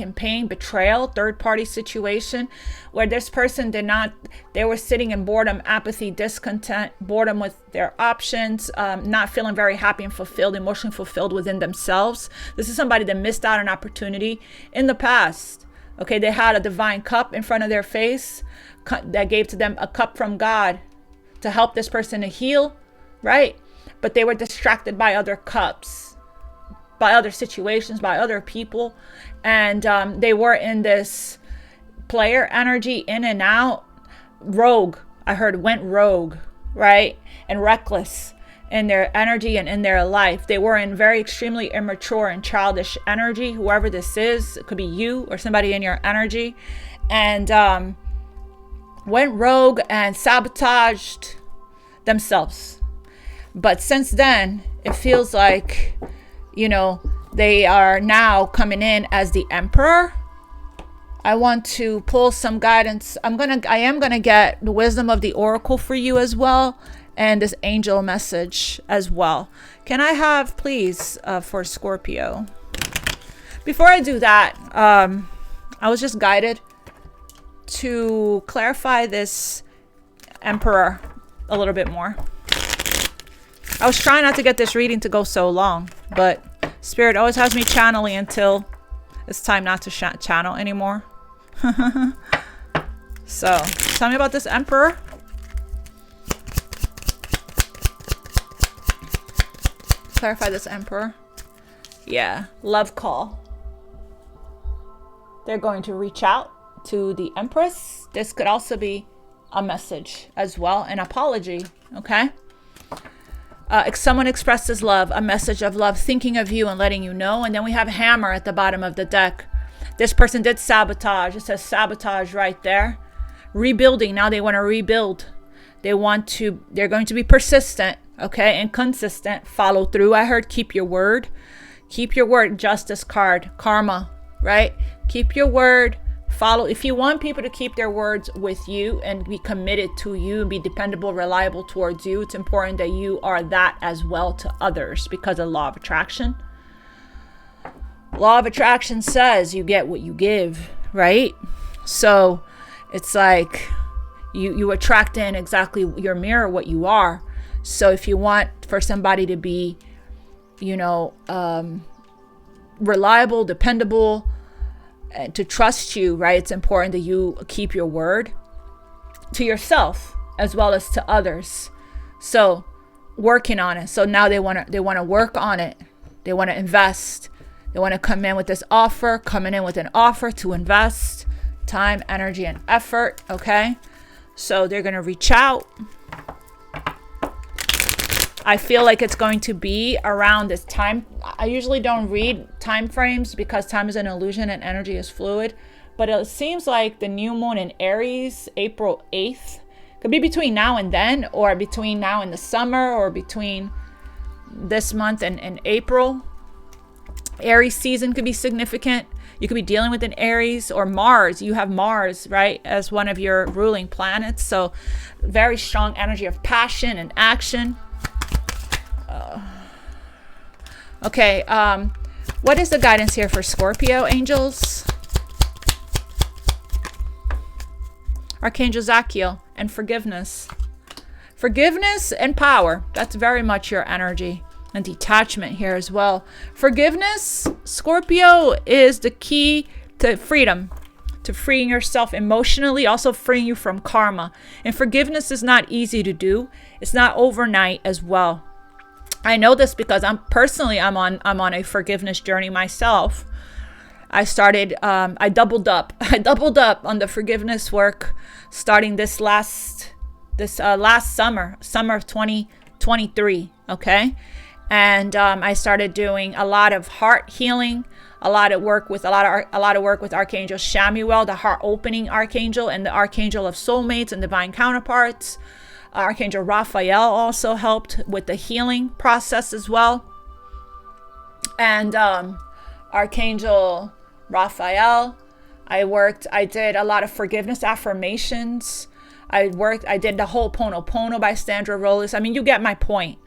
and pain, betrayal, third-party situation, where this person they were sitting in boredom, apathy, discontent, boredom with their options, not feeling very happy and fulfilled, emotionally fulfilled within themselves. This is somebody that missed out on opportunity in the past. Okay, they had a divine cup in front of their face that gave to them a cup from God to help this person to heal, right? But they were distracted by other cups, by other situations, by other people, and they were in this player energy, in and out, rogue. I heard went rogue, right? And reckless in their energy and in their life. They were in very extremely immature and childish energy. Whoever this is, it could be you or somebody in your energy, and went rogue and sabotaged themselves. But since then, it feels like, you know, they are now coming in as the Emperor. I want to pull some guidance. I am gonna get the wisdom of the Oracle for you as well, and this angel message as well. Can I have, please, for Scorpio? Before I do that, I was just guided to clarify this Emperor a little bit more. I was trying not to get this reading to go so long, but Spirit always has me channeling until it's time not to channel anymore. So, tell me about this Emperor. Clarify this Emperor. Yeah, love call. They're going to reach out to the Empress. This could also be a message as well, an apology, okay? Someone expresses love, a message of love, thinking of you and letting you know. And then we have Hammer at the bottom of the deck. This person did sabotage. It says sabotage right there. Rebuilding. Now they want to rebuild. They're going to be persistent, okay, and consistent. Follow through. I heard keep your word. Keep your word. Justice card. Karma, right? Keep your word. Follow. If you want people to keep their words with you and be committed to you and be dependable, reliable towards you, it's important that you are that as well to others, because of law of attraction. Law of attraction says you get what you give, right? So it's like you attract in exactly your mirror, what you are. So if you want for somebody to be, you know, reliable, dependable, and to trust you, right? It's important that you keep your word to yourself as well as to others. So working on it. So now they want to work on it. They want to invest. They want to come in with this offer, coming in with an offer to invest time, energy, and effort. Okay. So they're going to reach out. I feel like it's going to be around this time. I usually don't read time frames because time is an illusion and energy is fluid. But it seems like the new moon in Aries, April 8th, could be between now and then, or between now and the summer, or between this month and April. Aries season could be significant. You could be dealing with an Aries or Mars. You have Mars, right, as one of your ruling planets. So very strong energy of passion and action. Okay, what is the guidance here for Scorpio, angels? Archangel Zachiel and forgiveness. Forgiveness and power. That's very much your energy. And detachment here as well. Forgiveness, Scorpio, is the key to freedom, to freeing yourself emotionally, also freeing you from karma. And forgiveness is not easy to do. It's not overnight as well. I know this because I'm on a forgiveness journey myself. I doubled up. I doubled up on the forgiveness work starting this last summer of 2023. Okay. And I started doing a lot of heart healing, a lot of work with Archangel Shamuel, the heart opening archangel, and the archangel of soulmates and divine counterparts. Archangel Raphael also helped with the healing process as well. And Archangel Raphael, I did a lot of forgiveness affirmations. I did the whole Pono by Sandra Rollis. I mean, you get my point.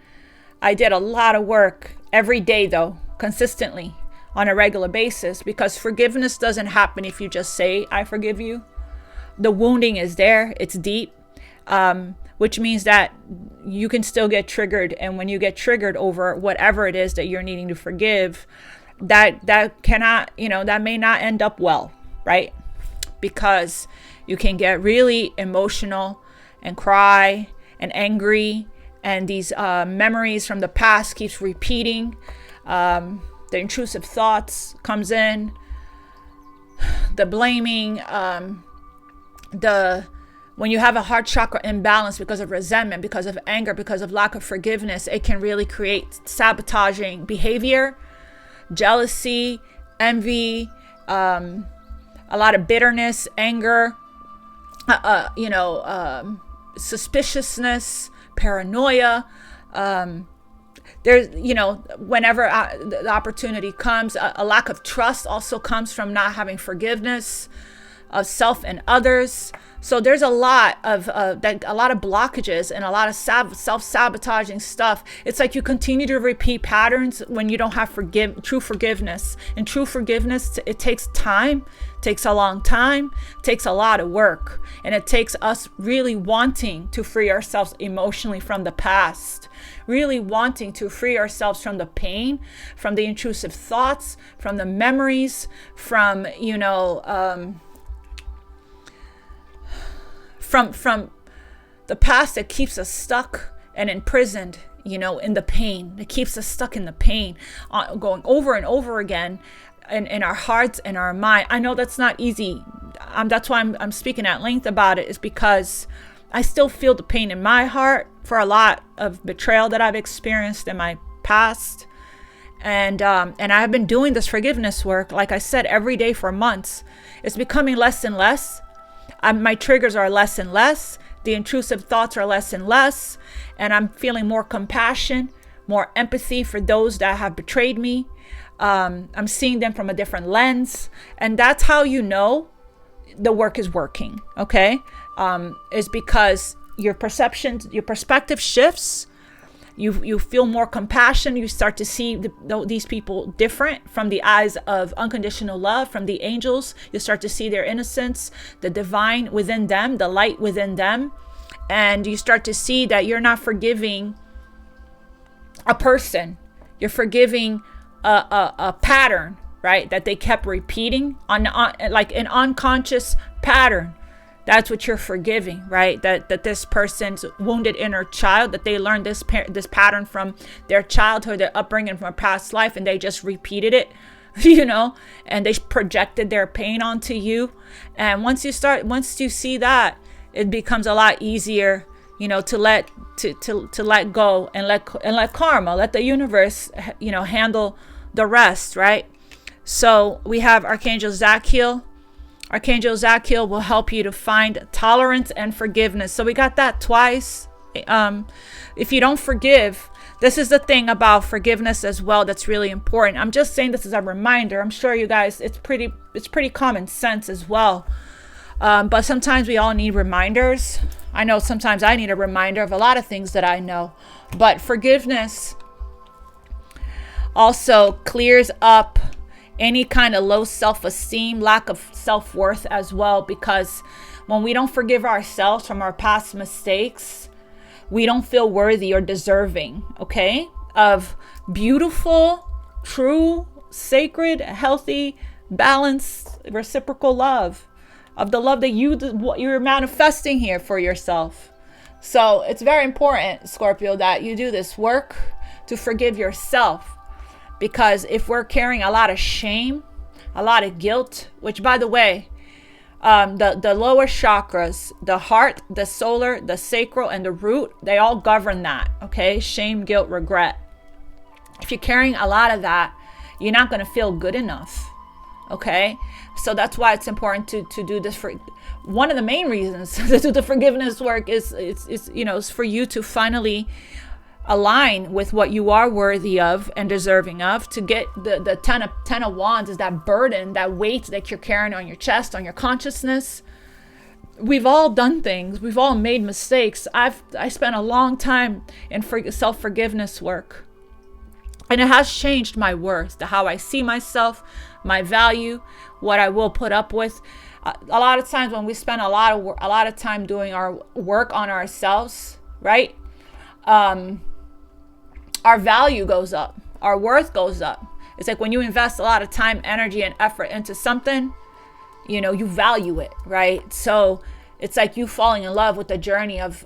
I did a lot of work every day, though, consistently on a regular basis, because forgiveness doesn't happen if you just say, I forgive you. The wounding is there. It's deep, which means that you can still get triggered. And when you get triggered over whatever it is that you're needing to forgive, that may not end up well, right? Because you can get really emotional and cry and angry. And these memories from the past keeps repeating. The intrusive thoughts comes in. The blaming. When you have a heart chakra imbalance because of resentment, because of anger, because of lack of forgiveness, it can really create sabotaging behavior, jealousy, envy, a lot of bitterness, anger, suspiciousness, paranoia, There's, whenever the opportunity comes, a lack of trust also comes from not having forgiveness of self and others. So there's a lot of blockages and a lot of self-sabotaging stuff. It's like you continue to repeat patterns when you don't have true forgiveness. And true forgiveness, it takes time, takes a long time, takes a lot of work. And it takes us really wanting to free ourselves emotionally from the past, really wanting to free ourselves from the pain, from the intrusive thoughts, from the memories, from, from the past that keeps us stuck and imprisoned, in the pain. It keeps us stuck in the pain, going over and over again in our hearts and our mind. I know that's not easy. That's why I'm speaking at length about it, is because I still feel the pain in my heart for a lot of betrayal that I've experienced in my past. And I've been doing this forgiveness work, like I said, every day for months. It's becoming less and less. My triggers are less and less. The intrusive thoughts are less and less. And I'm feeling more compassion, more empathy for those that have betrayed me. I'm seeing them from a different lens. And that's how you know the work is working, okay? Is because your perspective shifts. You feel more compassion. You start to see these people different from the eyes of unconditional love, from the angels. You start to see their innocence, the divine within them, the light within them. And you start to see that you're not forgiving a person. You're forgiving a pattern, right? That they kept repeating on like an unconscious pattern. That's what you're forgiving, right? That this person's wounded inner child, that they learned this pattern from their childhood, their upbringing from a past life, and they just repeated it, and they projected their pain onto you. And once you see that, it becomes a lot easier, to let go and let karma, let the universe, handle the rest, right? So we have Archangel Zachiel. Archangel Zachiel will help you to find tolerance and forgiveness. So we got that twice. If you don't forgive, this is the thing about forgiveness as well that's really important. I'm just saying this as a reminder. I'm sure you guys, it's pretty common sense as well. But sometimes we all need reminders. I know sometimes I need a reminder of a lot of things that I know. But forgiveness also clears up any kind of low self-esteem, lack of self-worth as well, because when we don't forgive ourselves from our past mistakes, we don't feel worthy or deserving, okay, of beautiful, true, sacred, healthy, balanced, reciprocal love, of the love that you're manifesting here for yourself. So it's very important, Scorpio, that you do this work to forgive yourself. Because if we're carrying a lot of shame, a lot of guilt, which, by the way, the lower chakras, the heart, the solar, the sacral, and the root, they all govern that, okay? Shame, guilt, regret. If you're carrying a lot of that, you're not going to feel good enough, okay? So that's why it's important to do this. One of the main reasons to do the forgiveness work is for you to finally align with what you are worthy of and deserving of, to get the ten of wands is that burden, that weight that you're carrying on your chest, on your consciousness. We've all done things. We've all made mistakes. I spent a long time in self-forgiveness work, and it has changed my worth, how I see myself, my value, what I will put up with. A lot of times when we spend a lot of time doing our work on ourselves, right? Our value goes up, our worth goes up. It's like when you invest a lot of time, energy, and effort into something, you value it, right? So it's like you falling in love with the journey of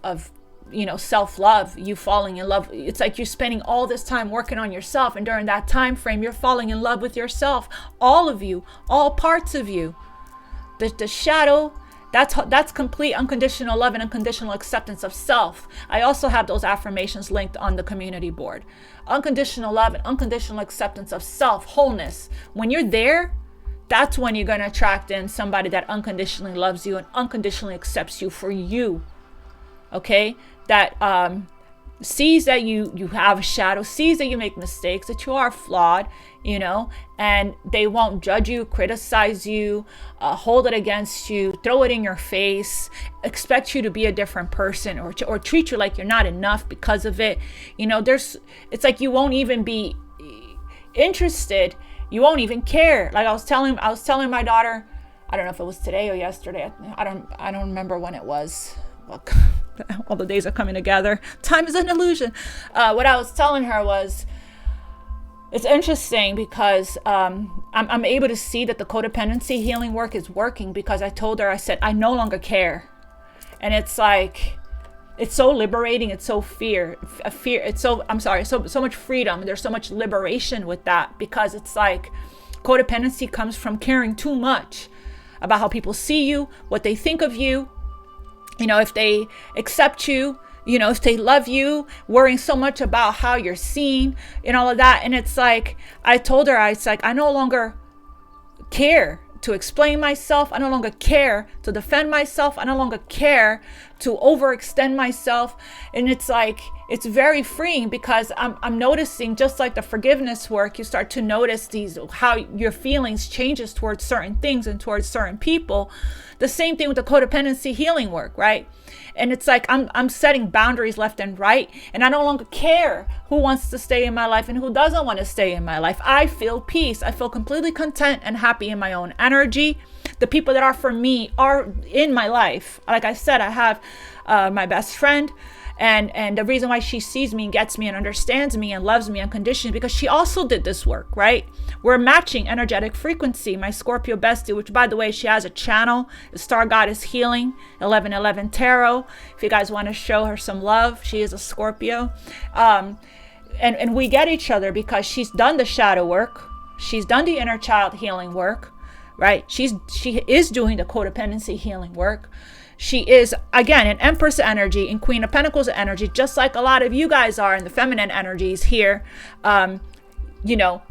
self-love, you falling in love. It's like you're spending all this time working on yourself, and during that time frame, you're falling in love with yourself, all of you, all parts of you. The shadow, that's complete unconditional love and unconditional acceptance of self. I also have those affirmations linked on the community board. Unconditional love and unconditional acceptance of self, wholeness. When you're there, that's when you're going to attract in somebody that unconditionally loves you and unconditionally accepts you for you. Okay? That sees that you have a shadow, sees that you make mistakes, that you are flawed, you know, and they won't judge you, criticize you, hold it against you, throw it in your face, expect you to be a different person, or treat you like you're not enough because of it. You know, it's like you won't even be interested. You won't even care. Like I was telling my daughter, I don't know if it was today or yesterday. I don't remember when it was. Well, all the days are coming together. Time is an illusion. What I was telling her was, it's interesting because I'm able to see that the codependency healing work is working, because I told her, I said, I no longer care. And it's like, it's so liberating. It's so so much freedom. There's so much liberation with that, because it's like codependency comes from caring too much about how people see you, what they think of you, you know, if they accept you, you know, if they love you, worrying so much about how you're seen and all of that. And it's like, I told her, it's like, I no longer care to explain myself. I no longer care to defend myself. I no longer care to overextend myself. And it's like, it's very freeing, because I'm noticing, just like the forgiveness work, you start to notice how your feelings changes towards certain things and towards certain people. The same thing with the codependency healing work, right? And it's like I'm setting boundaries left and right, and I no longer care who wants to stay in my life and who doesn't want to stay in my life. I feel peace. I feel completely content and happy in my own energy. The people that are for me are in my life. Like I said, I have my best friend, and the reason why she sees me and gets me and understands me and loves me unconditionally, because she also did this work, right? We're matching energetic frequency. My Scorpio bestie, which by the way, she has a channel, the Star Goddess Healing, 1111 Tarot. If you guys want to show her some love, she is a Scorpio. And we get each other because she's done the shadow work. She's done the inner child healing work, right? She is doing the codependency healing work. She is, again, an Empress energy and Queen of Pentacles energy, just like a lot of you guys are in the feminine energies here. You know,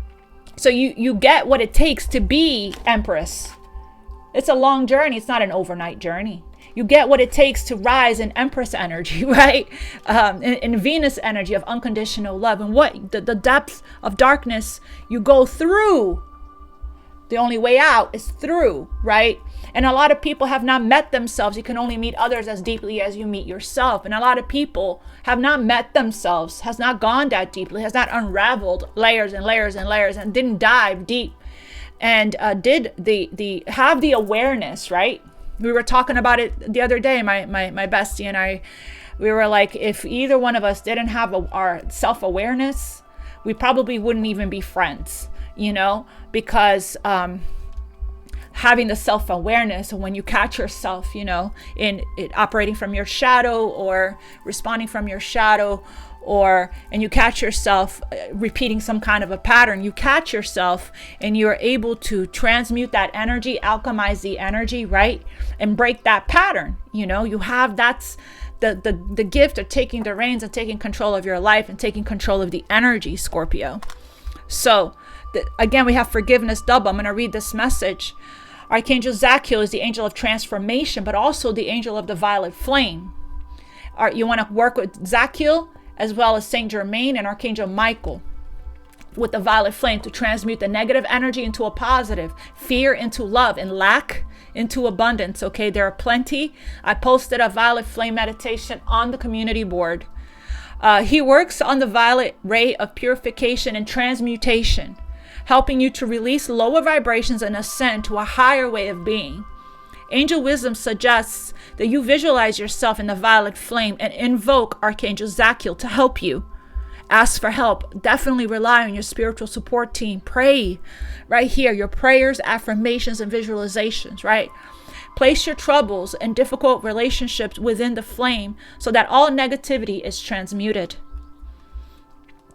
so you get what it takes to be Empress. It's a long journey. It's not an overnight journey. You get what it takes to rise in Empress energy, right? In Venus energy of unconditional love, and what the depth of darkness you go through. The only way out is through, right? And a lot of people have not met themselves. You can only meet others as deeply as you meet yourself. And a lot of people have not met themselves, has not gone that deeply, has not unraveled layers and layers and layers, and didn't dive deep, and did have the awareness, right? We were talking about it the other day, my bestie and I. We were like, if either one of us didn't have our self-awareness, we probably wouldn't even be friends, you know, because having the self-awareness, when you catch yourself, you know, in it operating from your shadow or responding from your shadow, and you catch yourself repeating some kind of a pattern, you catch yourself and you're able to transmute that energy, alchemize the energy, right? And break that pattern. You know, that's the gift of taking the reins and taking control of your life and taking control of the energy, Scorpio. So again, we have forgiveness double. I'm going to read this message. Archangel Zachiel is the angel of transformation, but also the angel of the violet flame. You want to work with Zachiel as well as Saint Germain and Archangel Michael with the violet flame to transmute the negative energy into a positive, fear into love, and lack into abundance. Okay, there are plenty. I posted a violet flame meditation on the community board. He works on the violet ray of purification and transmutation, helping you to release lower vibrations and ascend to a higher way of being. Angel wisdom suggests that you visualize yourself in the violet flame and invoke Archangel Zachiel to help you. Ask for help. Definitely rely on your spiritual support team. Pray right here. Your prayers, affirmations, and visualizations, right? Place your troubles and difficult relationships within the flame so that all negativity is transmuted.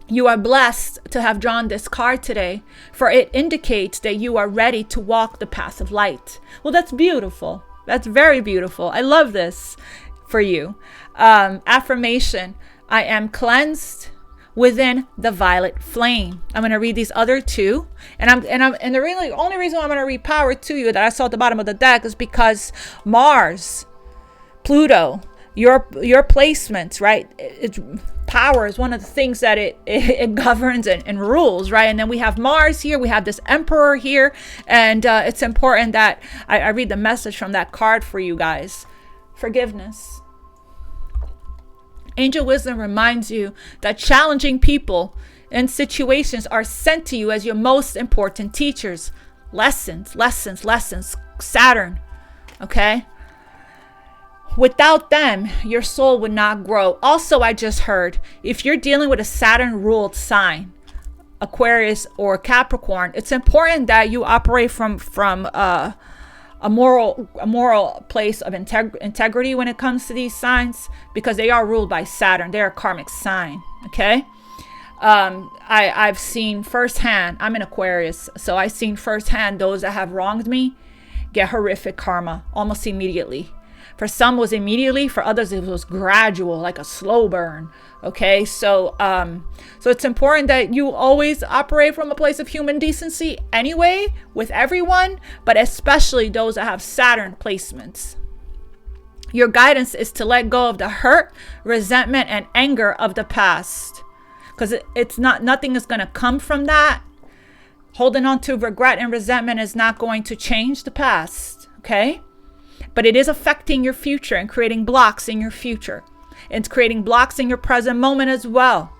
You are blessed to have drawn this card today, for it indicates that you are ready to walk the path of light. Well, that's beautiful. That's very beautiful. I love this for you. Affirmation: I am cleansed within the violet flame. I'm going to read these other two, and the really only reason why I'm going to read power to you that I saw at the bottom of the deck is because Mars, Pluto, your placements, right? Power is one of the things that it governs and rules, right? And then we have Mars here, we have this Emperor here, and it's important that I read the message from that card for you guys. Forgiveness. Angel wisdom reminds you that challenging people and situations are sent to you as your most important teachers. Lessons. Saturn, okay? Without them, your soul would not grow. Also, I just heard, if you're dealing with a Saturn-ruled sign, Aquarius or Capricorn, it's important that you operate from a moral place of integrity when it comes to these signs, because they are ruled by Saturn. They're a karmic sign, okay? I've seen firsthand, I'm an Aquarius, so I've seen firsthand those that have wronged me get horrific karma almost immediately. For some it was immediately, for others it was gradual, like a slow burn. Okay, so it's important that you always operate from a place of human decency anyway, with everyone, but especially those that have Saturn placements. Your guidance is to let go of the hurt, resentment, and anger of the past, because nothing is going to come from that. Holding on to regret and resentment is not going to change the past, okay? But it is affecting your future and creating blocks in your future. It's creating blocks in your present moment as well.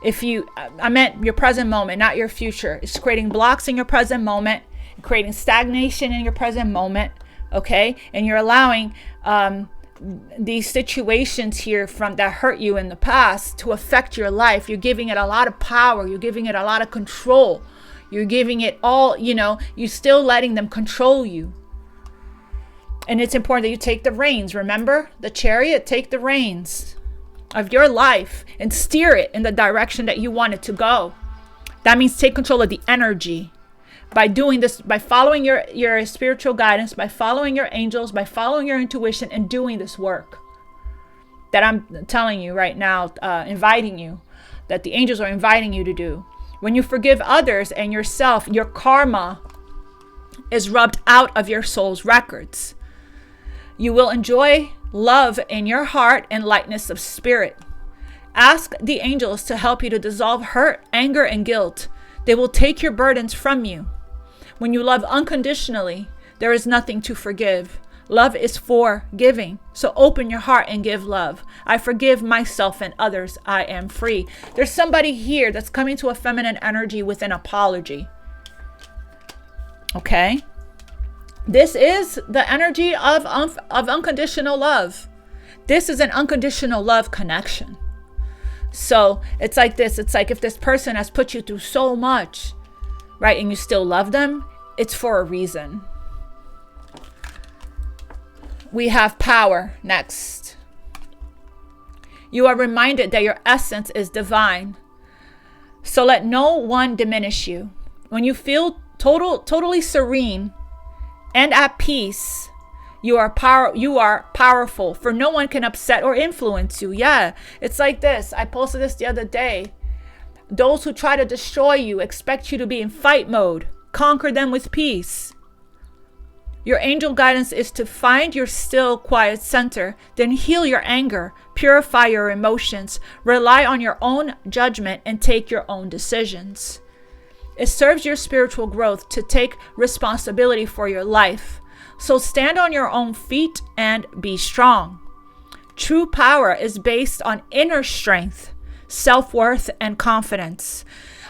I meant your present moment, not your future. It's creating blocks in your present moment, creating stagnation in your present moment, okay? And you're allowing these situations here that hurt you in the past to affect your life. You're giving it a lot of power. You're giving it a lot of control. You're giving it all, you're still letting them control you. And it's important that you take the reins. Remember the Chariot? Take the reins of your life and steer it in the direction that you want it to go. That means take control of the energy. By doing this, by following your spiritual guidance, by following your angels, by following your intuition, and doing this work that I'm telling you right now, inviting you, that the angels are inviting you to do. When you forgive others and yourself, your karma is rubbed out of your soul's records. You will enjoy love in your heart and lightness of spirit. Ask the angels to help you to dissolve hurt, anger, and guilt. They will take your burdens from you. When you love unconditionally, there is nothing to forgive. Love is for giving. So open your heart and give love. I forgive myself and others. I am free. There's somebody here that's coming to a feminine energy with an apology. Okay? This is the energy of unconditional love. This is an unconditional love connection. So it's like this. It's like if this person has put you through so much, right, and you still love them, it's for a reason. We have power next. You are reminded that your essence is divine. So let no one diminish you. When you feel totally serene and at peace, you are powerful, for no one can upset or influence you. Yeah, it's like this. I posted this the other day. Those who try to destroy you expect you to be in fight mode. Conquer them with peace. Your angel guidance is to find your still, quiet center, then heal your anger, purify your emotions, rely on your own judgment, and take your own decisions. It serves your spiritual growth to take responsibility for your life. So stand on your own feet and be strong. True power is based on inner strength, self-worth, and confidence.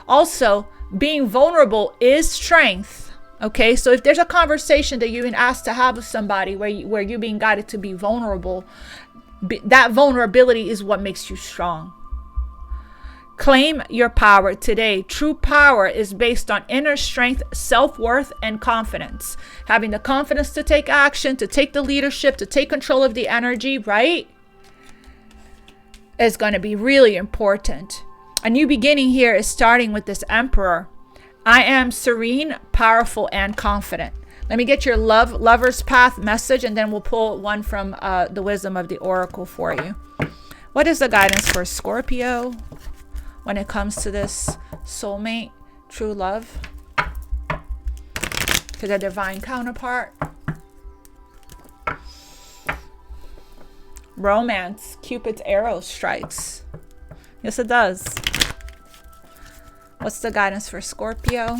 Also, being vulnerable is strength. Okay, so if there's a conversation that you've been asked to have with somebody where you're being guided to be vulnerable, that vulnerability is what makes you strong. Claim your power today. True power is based on inner strength, self-worth, and confidence. Having the confidence to take action, to take the leadership, to take control of the energy, right, is going to be really important. A new beginning here is starting with this Emperor. I am serene, powerful, and confident. Let me get your lover's path message, and then we'll pull one from the wisdom of the oracle for you. What is the guidance for Scorpio when it comes to this soulmate, true love, to their divine counterpart? romance. Cupid's arrow strikes. Yes, it does. What's the guidance for Scorpio?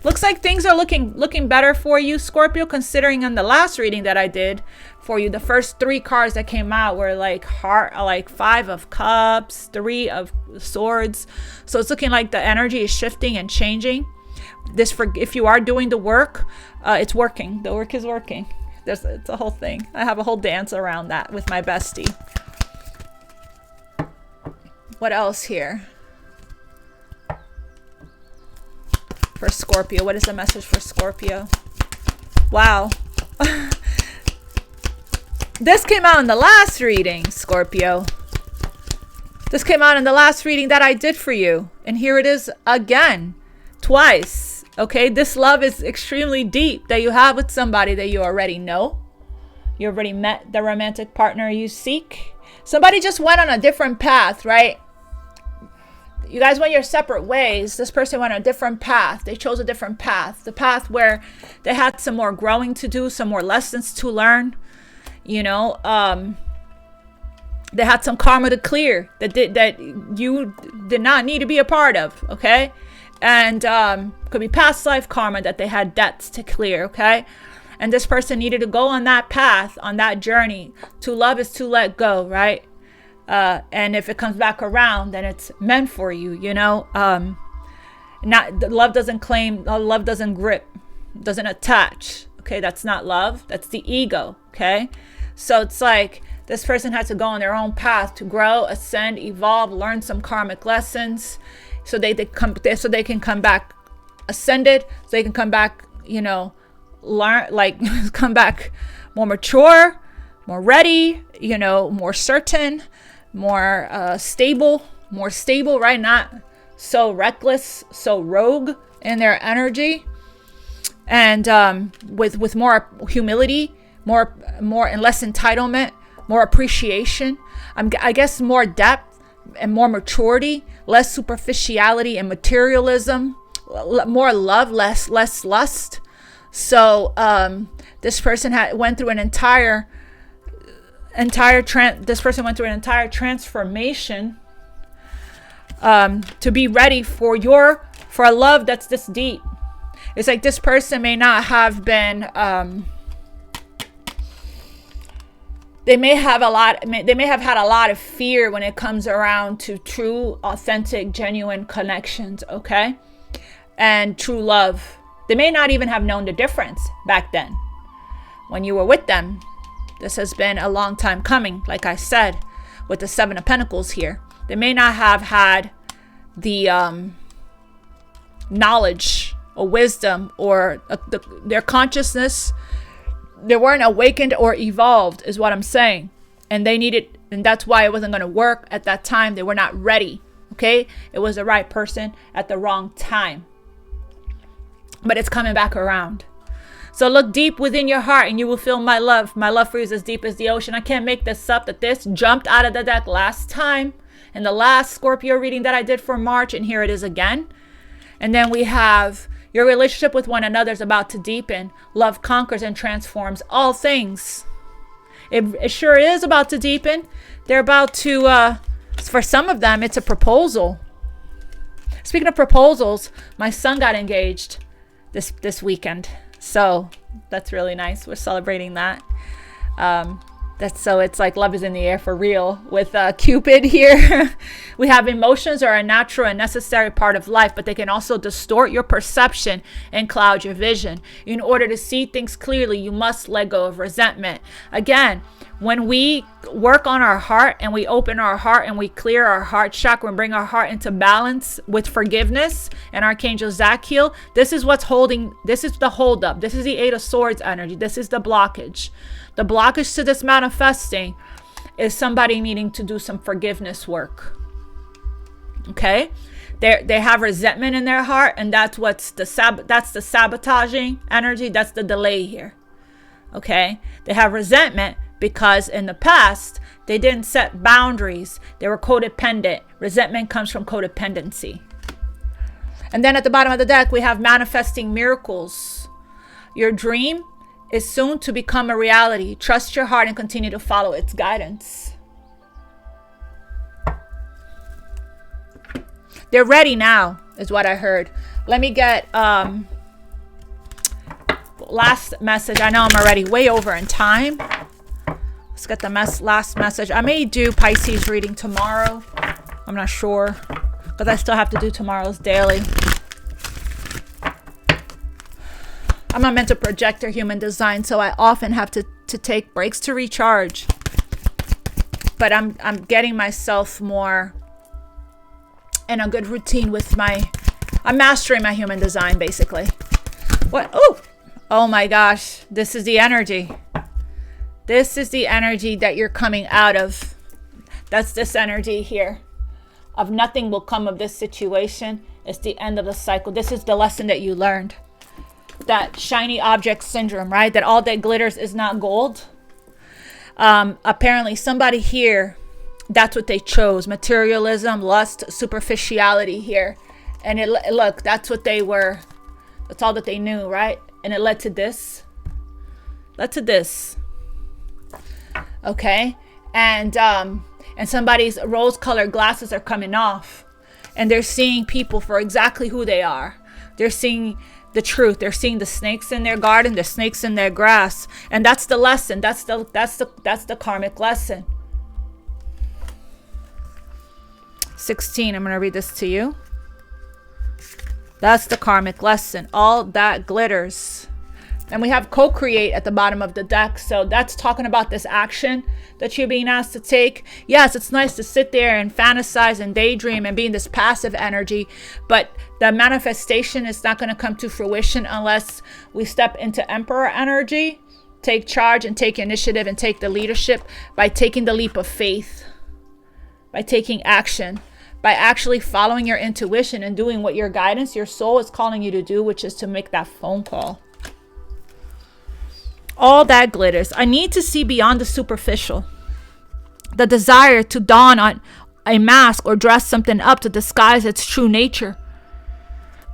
Looks like things are looking better for you, Scorpio, considering in the last reading that I did for you, the first 3 cards that came out were like heart, like 5 of cups, 3 of swords. So it's looking like the energy is shifting and changing. If you are doing the work, it's working. The work is working. It's a whole thing. I have a whole dance around that with my bestie. What else here? For Scorpio, what is the message for Scorpio? Wow. This came out in the last reading, Scorpio. This came out in the last reading that I did for you. And here it is again, twice. Okay, this love is extremely deep that you have with somebody that you already know. You already met the romantic partner you seek. Somebody just went on a different path, right? You guys went your separate ways. This person went on a different path. They chose a different path. The path where they had some more growing to do, some more lessons to learn. You know, they had some karma to clear that you did not need to be a part of. Okay, and could be past life karma that they had debts to clear. Okay, and this person needed to go on that path, on that journey. To love is to let go, right? And if it comes back around, then it's meant for you, you know. Love doesn't claim, love doesn't grip, doesn't attach. Okay, that's not love. That's the ego. Okay, so it's like this person had to go on their own path to grow, ascend, evolve, learn some karmic lessons, so they can come back ascended, so they can come back, you know, learn, like come back more mature, more ready, you know, more certain, more stable, right? Not so reckless, so rogue in their energy, and with more humility, more and less entitlement, more appreciation. I guess more depth and more maturity, less superficiality and materialism, more love, less lust. So this person went through an entire transformation to be ready for a love that's this deep. It's like this person may not have been they may have had a lot of fear when it comes around to true, authentic, genuine connections, okay? And true love. They may not even have known the difference back then when you were with them. This has been a long time coming, like I said, with the 7 of Pentacles here. They may not have had the knowledge or wisdom or their consciousness. They weren't awakened or evolved, is what I'm saying. And that's why it wasn't going to work at that time. They were not ready, okay? It was the right person at the wrong time. But it's coming back around. So look deep within your heart and you will feel my love. My love for you is as deep as the ocean. I can't make this up, that this jumped out of the deck last time in the last Scorpio reading that I did for March. And here it is again. And then we have your relationship with one another is about to deepen. Love conquers and transforms all things. It sure is about to deepen. They're about to, for some of them, it's a proposal. Speaking of proposals, my son got engaged this weekend. So that's really nice. We're celebrating that. It's like love is in the air for real with Cupid here. We have emotions are a natural and necessary part of life, but they can also distort your perception and cloud your vision. In order to see things clearly, you must let go of resentment. Again, when we work on our heart and we open our heart and we clear our heart chakra and bring our heart into balance with forgiveness and Archangel Zachiel, this is the holdup. This is the 8 of Swords energy. This is the blockage. The blockage to this manifesting is somebody needing to do some forgiveness work. Okay? They have resentment in their heart, and that's the sabotaging energy. That's the delay here. Okay? They have resentment because in the past, they didn't set boundaries. They were codependent. Resentment comes from codependency. And then at the bottom of the deck, we have manifesting miracles. Your dream is soon to become a reality. Trust your heart and continue to follow its guidance. They're ready now, is what I heard. Let me get last message. I know I'm already way over in time. Let's get the last message. I may do Pisces reading tomorrow. I'm not sure, because I still have to do tomorrow's daily. I'm a mental projector, human design, so I often have to take breaks to recharge. But I'm getting myself more in a good routine with I'm mastering my human design, basically. What? Oh my gosh, this is the energy. This is the energy that you're coming out of. That's this energy here of nothing will come of this situation. It's the end of the cycle. This is the lesson that you learned. That shiny object syndrome, right? That all that glitters is not gold. Apparently somebody here, that's what they chose. Materialism, lust, superficiality here. And look, that's what they were. That's all that they knew, right? And it led to this. Okay? And somebody's rose-colored glasses are coming off. And they're seeing people for exactly who they are. They're seeing the truth. They're seeing the snakes in their garden, the snakes in their grass. And that's the lesson. That's the karmic lesson. 16. I'm going to read this to you. That's the karmic lesson. All that glitters. And we have co-create at the bottom of the deck. So that's talking about this action that you're being asked to take. Yes, it's nice to sit there and fantasize and daydream and be in this passive energy. But the manifestation is not going to come to fruition unless we step into Emperor energy, take charge and take initiative and take the leadership by taking the leap of faith, by taking action, by actually following your intuition and doing what your guidance, your soul is calling you to do, which is to make that phone call. All that glitters. I need to see beyond the superficial. The desire to don on a mask or dress something up to disguise its true nature.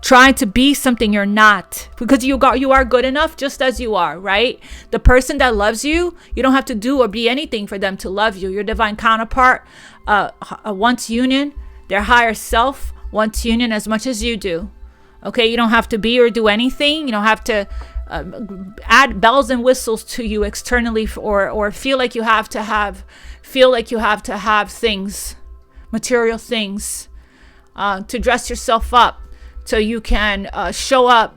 Trying to be something you're not. Because you are good enough just as you are, right? The person that loves you, you don't have to do or be anything for them to love you. Your divine counterpart wants union. Their higher self wants union as much as you do. Okay, you don't have to be or do anything. You don't have to add bells and whistles to you externally or feel like you have to have things, material things, to dress yourself up so you can show up,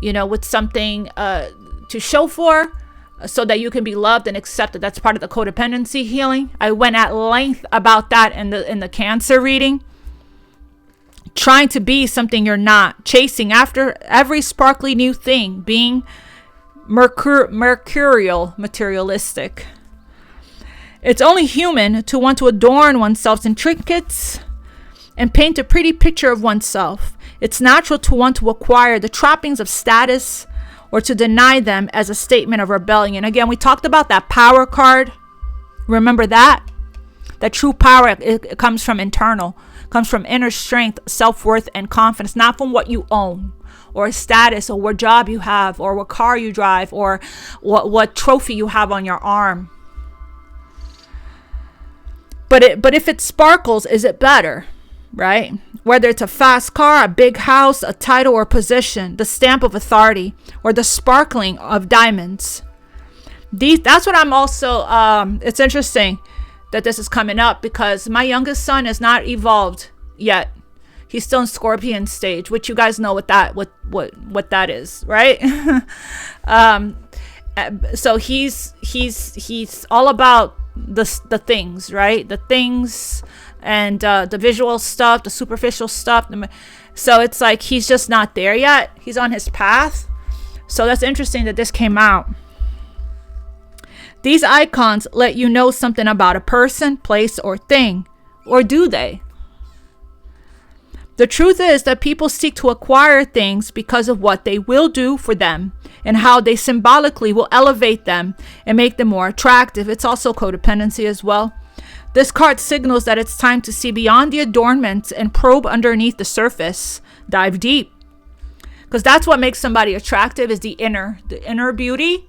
with something to show for, so that you can be loved and accepted. That's part of the codependency healing. I went at length about that in the Cancer reading. Trying to be something you're not, chasing after every sparkly new thing, being mercurial, materialistic. It's only human to want to adorn oneself in trinkets and paint a pretty picture of oneself. It's natural to want to acquire the trappings of status or to deny them as a statement of rebellion. Again, we talked about that power card. Remember that? That true power, it comes from internal. Comes from inner strength, self-worth, and confidence, not from what you own or status or what job you have or what car you drive or what trophy you have on your arm. But if it sparkles, is it better, right? Whether it's a fast car, a big house, a title or position, the stamp of authority, or the sparkling of diamonds. That's what I'm also, it's interesting that this is coming up because my youngest son is not evolved yet. He's still in Scorpion stage, which you guys know what that is, right? So he's all about the things, right? The things and the visual stuff, the superficial stuff. So it's like he's just not there yet. He's on his path. So that's interesting that this came out. These icons let you know something about a person, place, or thing. Or do they? The truth is that people seek to acquire things because of what they will do for them and how they symbolically will elevate them and make them more attractive. It's also codependency as well. This card signals that it's time to see beyond the adornments and probe underneath the surface. Dive deep. Because that's what makes somebody attractive, is the inner beauty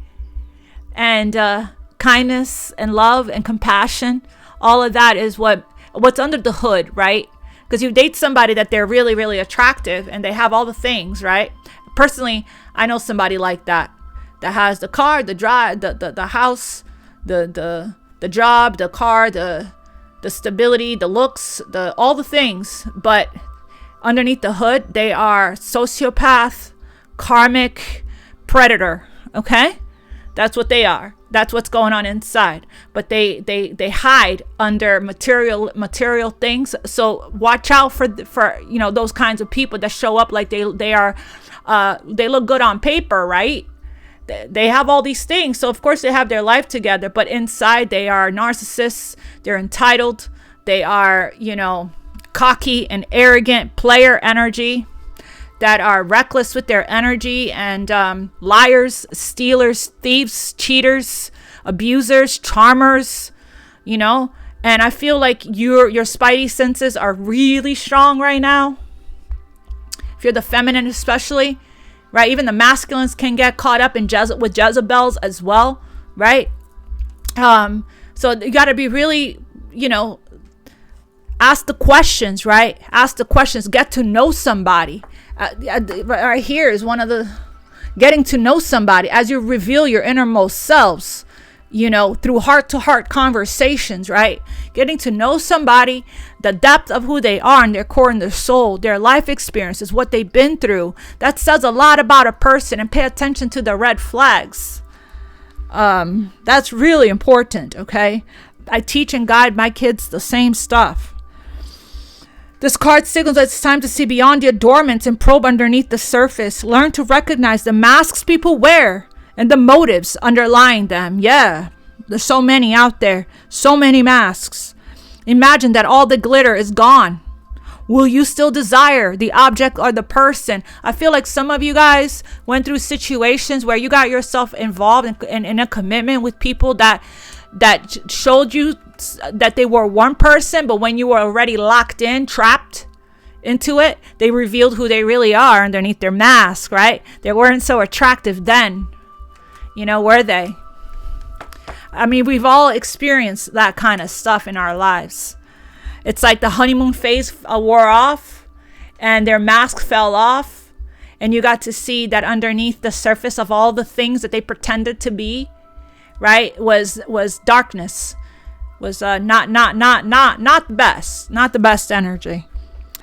and kindness and love and compassion. All of that is what's under the hood, right? Because you date somebody that they're really, really attractive and they have all the things, right? Personally, I know somebody like that has the car, the drive, the house, the job, the car, the stability, the looks, all the things. But underneath the hood, they are sociopath, karmic, predator. Okay? That's what they are. That's what's going on inside. But they hide under material things. So watch out for those kinds of people that show up like they look good on paper, right? They have all these things. So of course they have their life together, but inside they are narcissists. They're entitled. They are, cocky and arrogant player energy, that are reckless with their energy, and liars, stealers, thieves, cheaters, abusers, charmers, and I feel like your spidey senses are really strong right now. If you're the feminine especially, right? Even the masculines can get caught up in with Jezebels as well, right? So you got to be really, ask the questions, right? Ask the questions. Get to know somebody. Right here is one of the getting to know somebody as you reveal your innermost selves, through heart-to-heart conversations, right? Getting to know somebody, the depth of who they are and their core and their soul, their life experiences, what they've been through. That says a lot about a person, and pay attention to the red flags. That's really important, okay? I teach and guide my kids the same stuff. This card signals that it's time to see beyond the adornments and probe underneath the surface. Learn to recognize the masks people wear and the motives underlying them. Yeah, there's so many out there. So many masks. Imagine that all the glitter is gone. Will you still desire the object or the person? I feel like some of you guys went through situations where you got yourself involved in a commitment with people that showed you that they were one person, but when you were already locked in, trapped into it, they revealed who they really are underneath their mask, right? They weren't so attractive then, were they? I mean, we've all experienced that kind of stuff in our lives. It's like the honeymoon phase wore off and their mask fell off, and you got to see that underneath the surface of all the things that they pretended to be, right, was darkness, was not the best energy.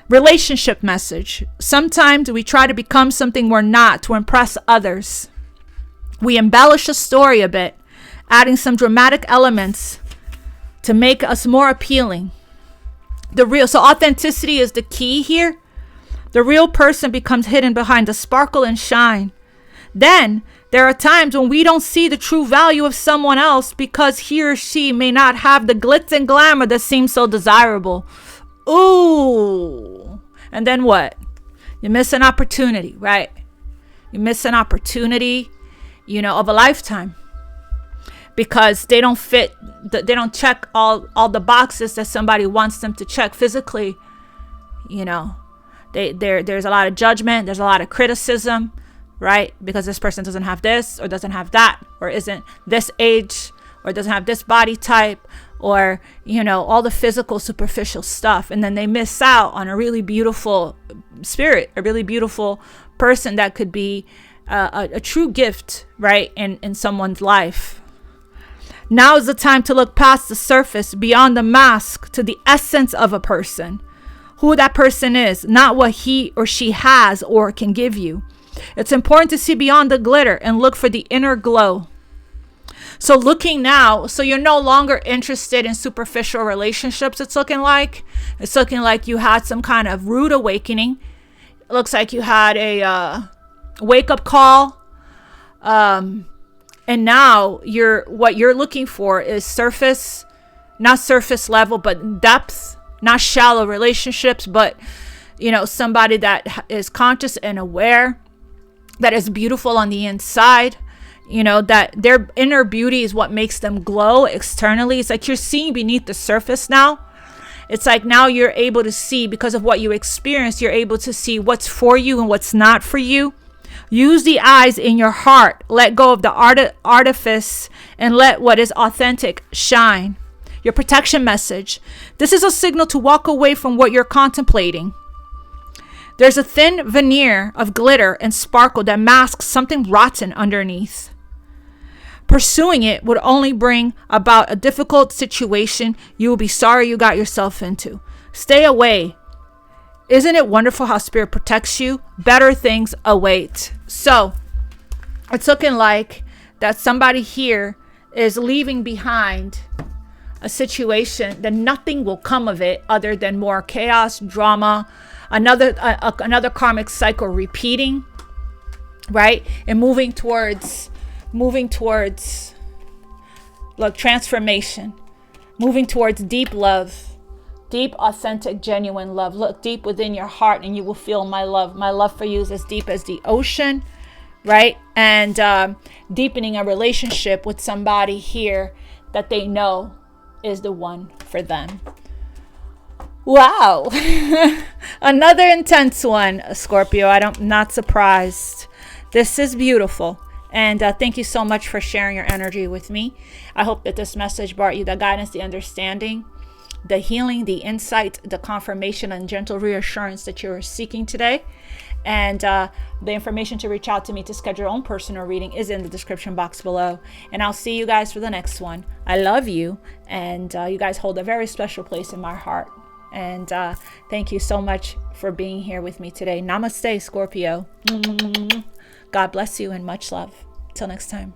Relationship message. Sometimes we try to become something we're not to impress others. We embellish a story a bit, adding some dramatic elements to make us more appealing. So authenticity is the key here. The real person becomes hidden behind the sparkle and shine. Then there are times when we don't see the true value of someone else because he or she may not have the glitz and glamour that seems so desirable. Ooh. And then what? You miss an opportunity, right? You miss an opportunity, of a lifetime. Because they don't fit, they don't check all the boxes that somebody wants them to check physically. There's a lot of judgment. There's a lot of criticism. Right? Because this person doesn't have this or doesn't have that or isn't this age or doesn't have this body type or, all the physical superficial stuff. And then they miss out on a really beautiful spirit, a really beautiful person that could be a true gift, right? In someone's life. Now is the time to look past the surface, beyond the mask, to the essence of a person. Who that person is, not what he or she has or can give you. It's important to see beyond the glitter and look for the inner glow. So looking now, so you're no longer interested in superficial relationships, it's looking like you had some kind of rude awakening. It looks like you had a wake-up call. And now what you're looking for is surface, not surface level, but depth, not shallow relationships, but, somebody that is conscious and aware, that is beautiful on the inside, that their inner beauty is what makes them glow externally. It's like you're seeing beneath the surface now. It's like now you're able to see, because of what you experienced, you're able to see what's for you and what's not for you. Use the eyes in your heart. Let go of the artifice and let what is authentic shine. your protection message. This is a signal to walk away from what you're contemplating. There's a thin veneer of glitter and sparkle that masks something rotten underneath. Pursuing it would only bring about a difficult situation you will be sorry you got yourself into. Stay away. Isn't it wonderful how Spirit protects you? Better things await. So it's looking like that somebody here is leaving behind a situation that nothing will come of it other than more chaos, drama, another karmic cycle repeating, right? And moving towards like transformation, moving towards deep love, deep, authentic, genuine love. Look deep within your heart and you will feel my love. My love for you is as deep as the ocean, right? And deepening a relationship with somebody here that they know is the one for them. Wow. Another intense one, Scorpio. I'm not surprised. This is beautiful. And thank you so much for sharing your energy with me. I hope that this message brought you the guidance, the understanding, the healing, the insight, the confirmation, and gentle reassurance that you're seeking today. And the information to reach out to me to schedule your own personal reading is in the description box below. And I'll see you guys for the next one. I love you. And you guys hold a very special place in my heart. And thank you so much for being here with me today. Namaste, Scorpio. God bless you and much love. Till next time.